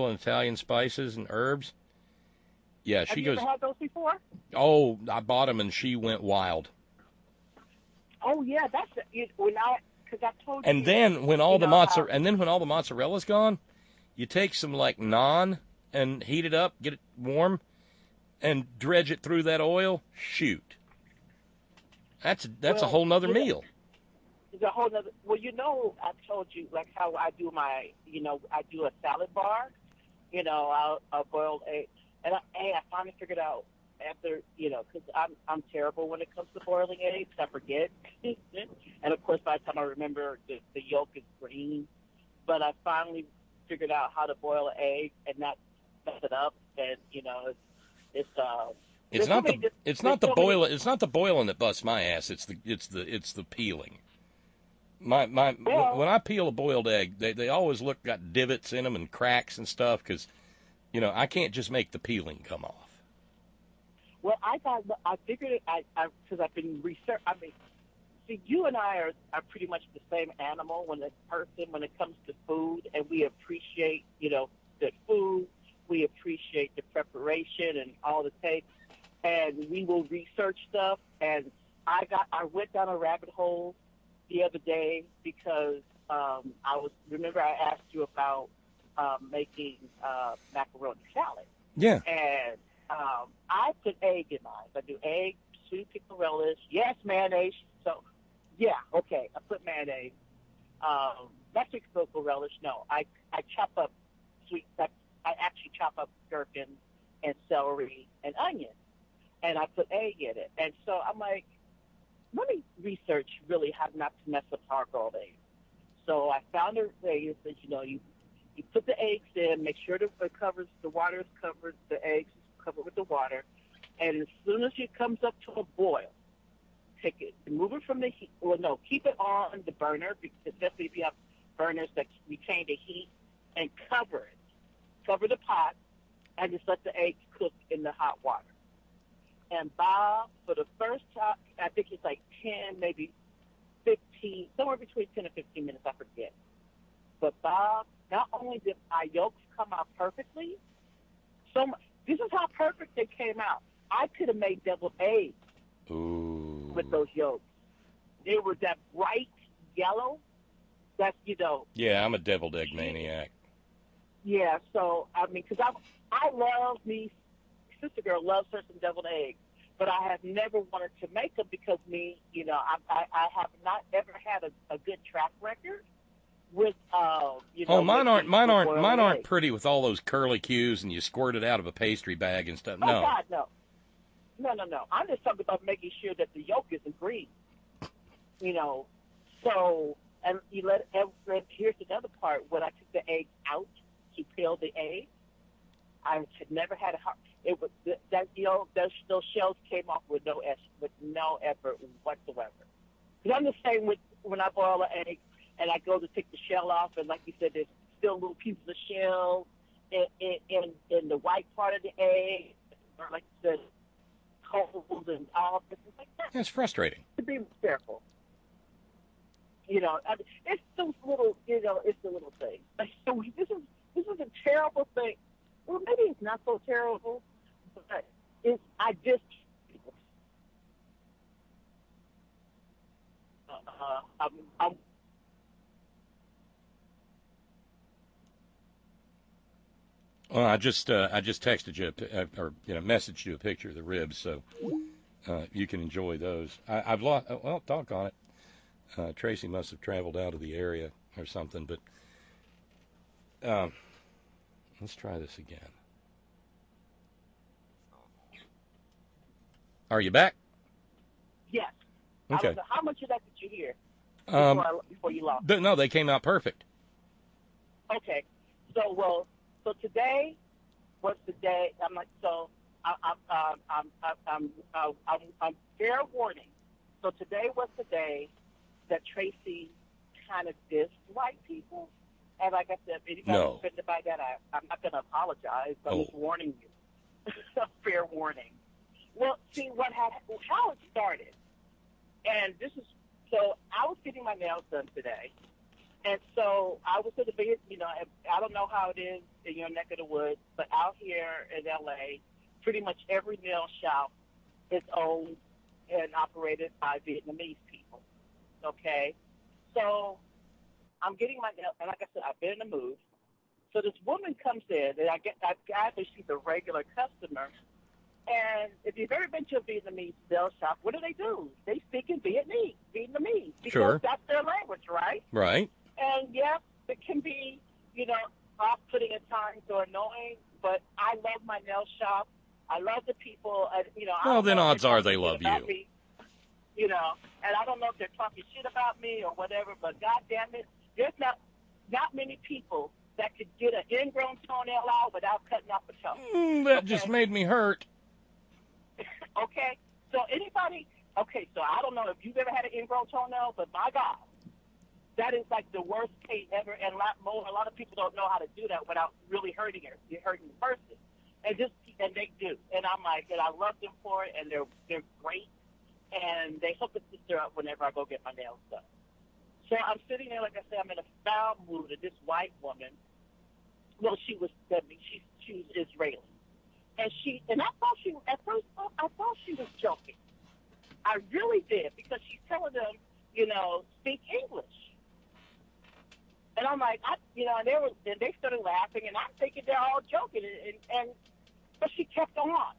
and Italian spices and herbs. Yeah, Have you ever had those before? Oh, I bought them and she went wild. Oh yeah, because I told you. And then when all the mozzarella, when all the mozzarella's gone, you take some like naan and heat it up, get it warm, and dredge it through that oil. Shoot. That's a whole nother meal. It's a whole nother. Well, I told you like how I do my, I do a salad bar. I'll boil egg, and I finally figured out after, because I'm terrible when it comes to boiling eggs. I forget, and of course by the time I remember, the yolk is green. But I finally figured out how to boil an egg and not mess it up, and it's not the boiling that busts my ass. It's the peeling. When I peel a boiled egg, they always got divots in them and cracks and stuff because, I can't just make the peeling come off. Well, I figured it, because I've been research. I mean, see, you and I are pretty much the same animal when it comes to food, and we appreciate, the food. We appreciate the preparation and all the takes, and we will research stuff. And I went down a rabbit hole the other day because remember I asked you about making macaroni salad. Yeah. And I put egg in mine. I do egg, sweet pickle relish, yes, mayonnaise. So, yeah, okay, I put mayonnaise. Not sweet pickle relish, no. I chop up I actually chop up gherkin and celery and onion, and I put egg in it. And so I'm like, let me research really how not to mess up hard-boiled eggs. So I found a way that, you put the eggs in, make sure the water is covered, the eggs covered with the water, and as soon as it comes up to a boil, take it, remove it from the heat. Well, no, keep it on the burner, especially if you have burners that retain the heat, and cover it. Cover the pot, and just let the eggs cook in the hot water. And Bob, for the first time, I think it's like 10, maybe 15, somewhere between 10 and 15 minutes, I forget. But Bob, not only did our yolks come out perfectly, this is how perfect they came out. I could have made deviled eggs with those yolks. They were that bright yellow. That's, Yeah, I'm a deviled egg maniac. Yeah, so, I mean, because I love sister girl loves her some deviled eggs, but I have never wanted to make them because I have not ever had a good track record with, mine aren't eggs. pretty with all those curly cues and you squirt it out of a pastry bag and stuff. No. Oh, God, no. No. I'm just talking about making sure that the yolk isn't green. So, and here's another part. When I took the egg out to peel the egg, I had never had it was those shells came off with no effort whatsoever. Because I'm the same with when I boil an egg and I go to take the shell off, and like you said, there's still little pieces of shell in the white part of the egg, or like the holes and all this. It's like that. It's frustrating. To be careful. It's those little, it's the little thing. So this is a terrible thing. Well, maybe it's not so terrible, but I just. I'm Well, I just texted you or messaged you a picture of the ribs, so you can enjoy those. I've lost. Well, doggone it. Tracy must have traveled out of the area or something, but let's try this again. Are you back? Yes. Okay. How much of that did you hear before you lost? No, they came out perfect. Okay. So today was the day. I'm like, so I'm fair warning. So today was the day that Tracy kind of dissed white people. And like I said, if anybody's offended by that, I'm not going to apologize. But I'm just warning you. Fair warning. Well, see how it started. And so I was getting my nails done today. And so I was at the big, I don't know how it is in your neck of the woods, but out here in L.A., pretty much every nail shop is owned and operated by Vietnamese people. Okay? So I'm getting my nails, and like I said, I've been in the mood. So this woman comes in, and I gather she's a regular customer. And if you've ever been to a Vietnamese nail shop, what do? They speak in Vietnamese, because Sure. that's their language, right? Right. And yes, it can be, off-putting at times or annoying, but I love my nail shop. I love the people. Well, then odds are they love you. Me, and I don't know if they're talking shit about me or whatever, but God damn it, there's not many people that could get an ingrown toenail out without cutting off a toe. That just made me hurt. Okay, so so I don't know if you've ever had an ingrown toenail, but my God, that is like the worst pain ever, and a lot of people don't know how to do that without really hurting the person, and they do, and I'm like, and I love them for it, and they're great, and they hook a sister up whenever I go get my nails done. So I'm sitting there, like I said, I'm in a foul mood, and this white woman, well, she was Israeli. And I thought at first I thought she was joking. I really did, because she's telling them, speak English. And I'm like, and they started laughing, and I'm thinking they're all joking. But she kept on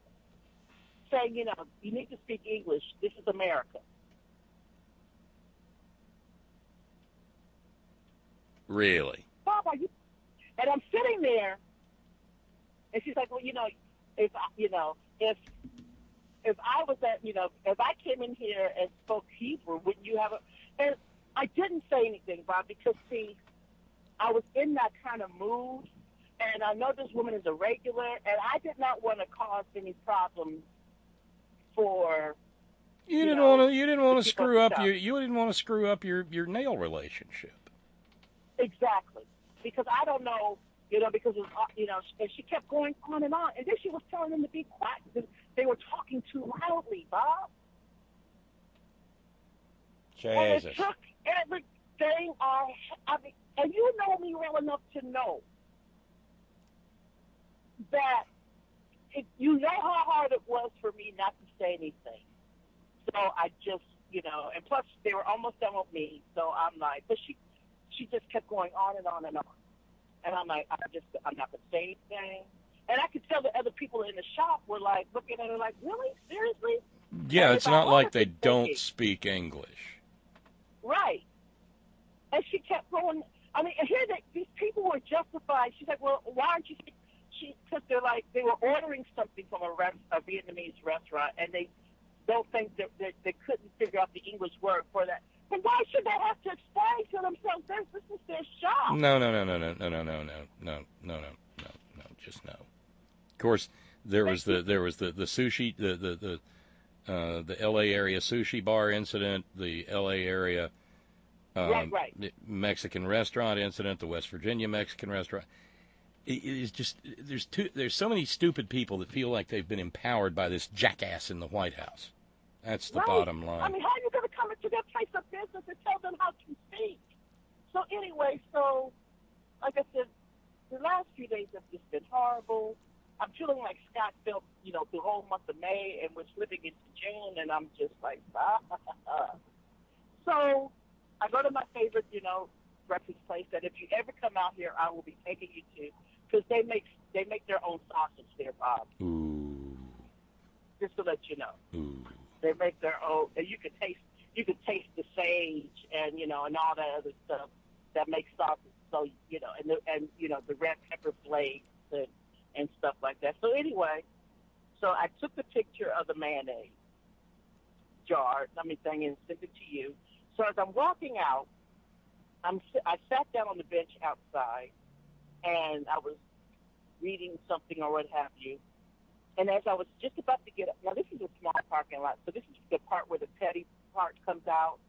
saying, you need to speak English. This is America. Really? Bob, are you? And I'm sitting there, and she's like, well, if I was if I came in here and spoke Hebrew, wouldn't you have and I didn't say anything, Bob, because see, I was in that kind of mood, and I know this woman is a regular, and I did not want to cause any problems for. You didn't want to screw up your nail relationship. Exactly, because I don't know. Because and she kept going on, and then she was telling them to be quiet because they were talking too loudly, Bob. Jesus. And it took everything and you know me well enough to know that you know how hard it was for me not to say anything. So I just, and plus they were almost done with me, so I'm like, but she just kept going on and on and on. And I'm like, I'm not going to say anything. And I could tell the other people in the shop were like, looking at her like, really? Seriously? Yeah, and it's not like they don't speak English. Right. And she kept going. I mean, and here these people were justified. She's like, well, why aren't you speaking? Because they were ordering something from a Vietnamese restaurant, and they don't think that they couldn't figure out the English word for that. But why should they have to explain to themselves? This is their shop. No, just no. Of course, there was the sushi, the L.A. area sushi bar incident, the L.A. area right. Mexican restaurant incident, the West Virginia Mexican restaurant. It is just there's so many stupid people that feel like they've been empowered by this jackass in the White House. That's the bottom line. I mean, how are you going to come into their place of business and tell them how to speak? So anyway, like I said, the last few days have just been horrible. I'm feeling like Scott felt, the whole month of May, and we're slipping into June, and I'm just like, So I go to my favorite, breakfast place that if you ever come out here, I will be taking you to, because they make their own sausage there, Bob. Ooh. Just to let you know. Ooh. They make their own, and you could taste the sage and and all that other stuff that makes sausage. So and the red pepper flakes and stuff like that. So anyway, so I took the picture of the mayonnaise jar, thing, and sent it to you. So as I'm walking out, I sat down on the bench outside, and I was reading something or what have you. And as I was just about to get up, now this is a small parking lot, so this is the part where the petty part comes out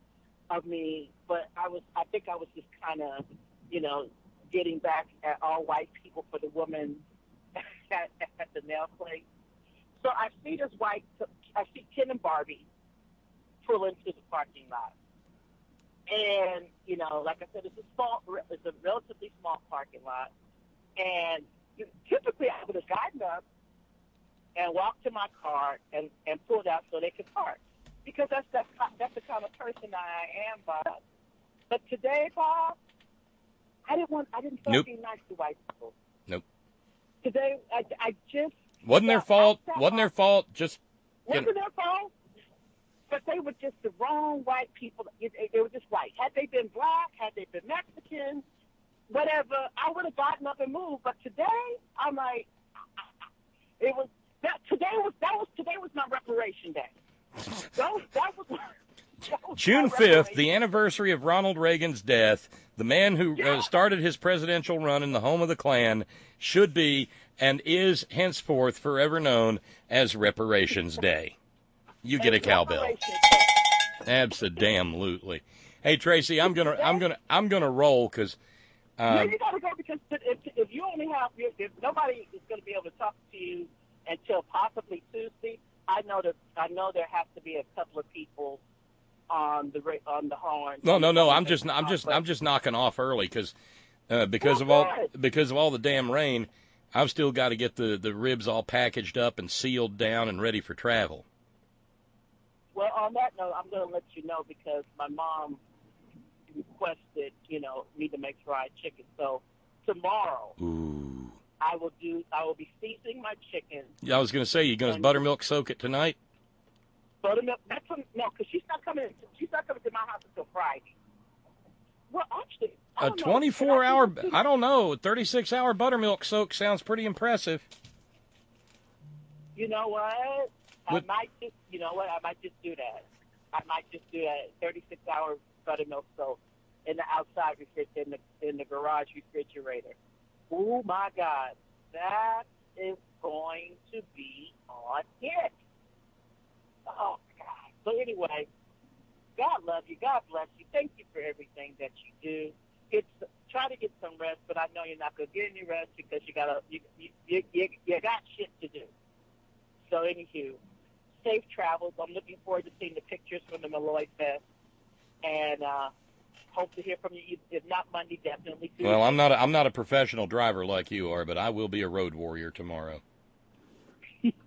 of me. But I think I was just kind of, getting back at all white people for the woman at the nail place. So I see Ken and Barbie pull into the parking lot. And, like I said, it's a relatively small parking lot. And typically I would have gotten up and walked to my car and pulled out so they could park. Because that's the kind of person I am, Bob. But today, Bob, I didn't feel like being nice to white people. Nope. Today, I just wasn't their fault. Wasn't their fault. Just wasn't their fault. But they were just the wrong white people. They were just white. Had they been black, had they been Mexican, whatever, I would have gotten up and moved. But today, I'm like, today was my reparation day. That was June 5th, the anniversary of Ronald Reagan's death. The man who started his presidential run in the home of the Klan should be and is henceforth forever known as Reparations Day. You get a cowbell. Absolutely. Hey Tracy, I'm gonna roll because. Yeah, you gotta go because if you only have if nobody is going to be able to talk to you until possibly Tuesday, I know there has to be a couple of people on the horn. No. I'm just knocking off early because of all the damn rain. I've still got to get the ribs all packaged up and sealed down and ready for travel. Well, on that note, I'm going to let you know because my mom requested, me to make fried chicken. So tomorrow, I will be seasoning my chicken. Yeah, I was going to say, you going to buttermilk soak it tonight? Buttermilk? No, because she's not coming to my house until Friday. Well, actually, a 24-hour, I don't know, 36-hour buttermilk soak sounds pretty impressive. You know what? I might just do that. 36-hour buttermilk soak in the outside in the garage refrigerator. Oh my God, that is going to be on it. Oh God. So anyway, God love you. God bless you. Thank you for everything that you do. Try to get some rest, but I know you're not going to get any rest because you got shit to do. So anywho, safe travels. I'm looking forward to seeing the pictures from the MalloyFest, and hope to hear from you. If not Monday, definitely Tuesday. Well, I'm not a professional driver like you are, but I will be a road warrior tomorrow.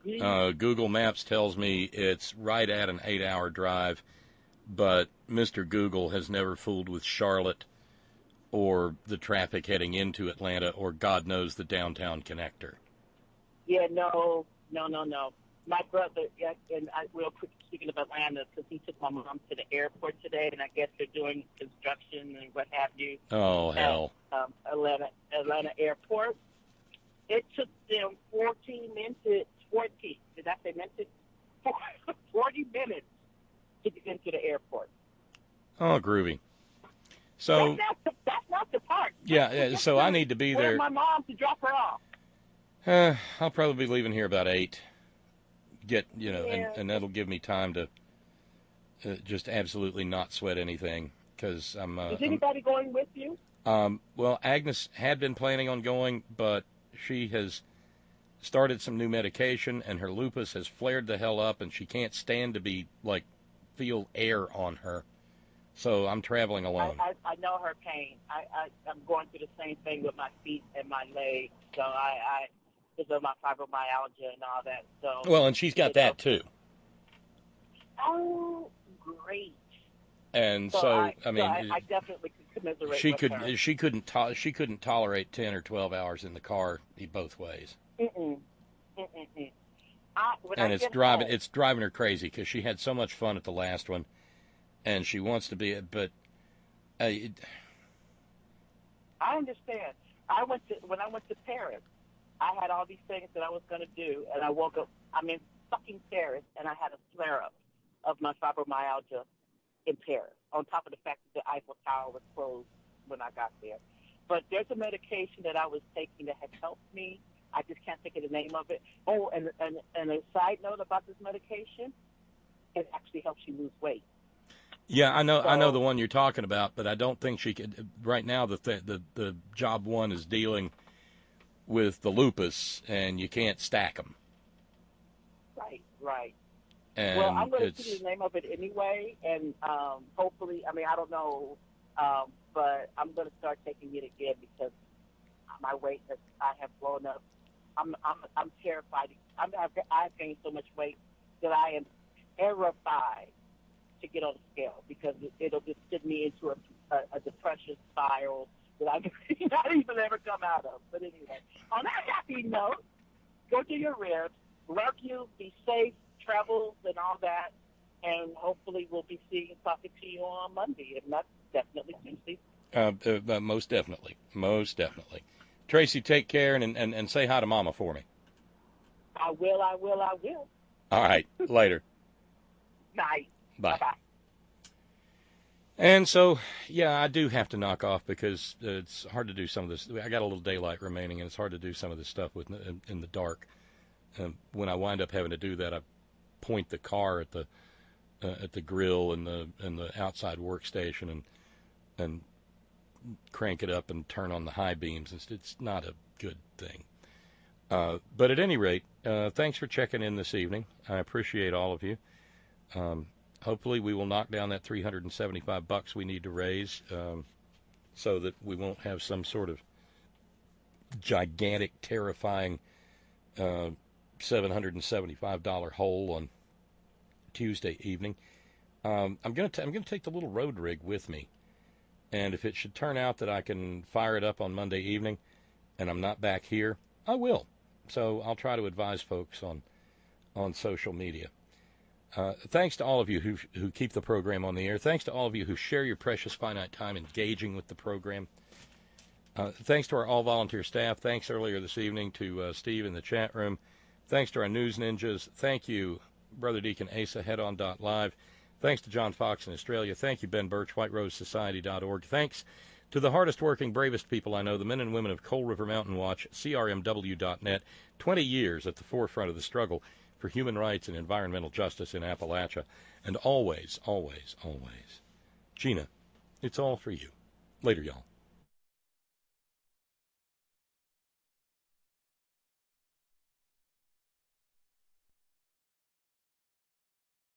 Google Maps tells me it's right at an 8-hour drive, but Mr. Google has never fooled with Charlotte or the traffic heading into Atlanta or God knows the downtown connector. Yeah, no. My brother, real quick, speaking of Atlanta, because he took my mom to the airport today, and I guess they're doing construction and what have you. Oh, hell. At Atlanta Airport. It took them 14 minutes, 40, did I say minutes? 40 minutes to get into the airport. Oh, groovy. So that's not the part. Yeah, so I need to be there. My mom to drop her off. I'll probably be leaving here about 8. And that'll give me time to just absolutely not sweat anything because I'm. Is anybody going with you? Well, Agnes had been planning on going, but she has started some new medication, and her lupus has flared the hell up, and she can't stand to feel air on her. So I'm traveling alone. I know her pain. I'm going through the same thing with my feet and my legs. So because of my fibromyalgia and all that. So well, and she's got that too. Oh, great! And so I definitely could commiserate with her. She couldn't tolerate 10 or 12 hours in the car both ways. And it's driving her crazy because she had so much fun at the last one, and she wants to be. But I understand. When I went to Paris, I had all these things that I was going to do, and I woke up. I'm in fucking Paris, and I had a flare-up of my fibromyalgia in Paris, on top of the fact that the Eiffel Tower was closed when I got there. But there's a medication that I was taking that has helped me. I just can't think of the name of it. Oh, and a side note about this medication, it actually helps you lose weight. Yeah, I know the one you're talking about, but I don't think she could. Right now, the job one is dealing with the lupus, and you can't stack them. Right. And well, I'm going to see the name of it anyway, and hopefully, I don't know, but I'm going to start taking it again because my weight I have blown up. I'm terrified. I've gained so much weight that I am terrified to get on the scale because it'll just send me into a depression spiral that I may not even ever come out of. But anyway, on that happy note, go do your ribs. Love you. Be safe. Travels and all that. And hopefully we'll be talking to you on Monday, if not definitely Tuesday. Most definitely. Most definitely. Tracy, take care and say hi to Mama for me. I will. All right. Later. Night. Bye. Bye-bye. And so, yeah, I do have to knock off because it's hard to do some of this. I got a little daylight remaining, and it's hard to do some of this stuff in the dark. When I wind up having to do that, I point the car at the grill and the outside workstation and crank it up and turn on the high beams. It's not a good thing. But at any rate, thanks for checking in this evening. I appreciate all of you. Hopefully we will knock down that $375 we need to raise so that we won't have some sort of gigantic, terrifying $775 hole on Tuesday evening. I'm going to take the little road rig with me, and if it should turn out that I can fire it up on Monday evening and I'm not back here, I will. So I'll try to advise folks on social media. Thanks to all of you who keep the program on the air. Thanks to all of you who share your precious finite time engaging with the program. Thanks to our all-volunteer staff. Thanks earlier this evening to Steve in the chat room. Thanks to our news ninjas. Thank you, Brother Deacon Asa, headon.live. Thanks to John Fox in Australia. Thank you, Ben Birch, whiterosesociety.org. Thanks to the hardest working, bravest people I know, the men and women of Coal River Mountain Watch, CRMW.net, 20 years at the forefront of the struggle for human rights and environmental justice in Appalachia. And always, always, always, Gina, it's all for you. Later, y'all.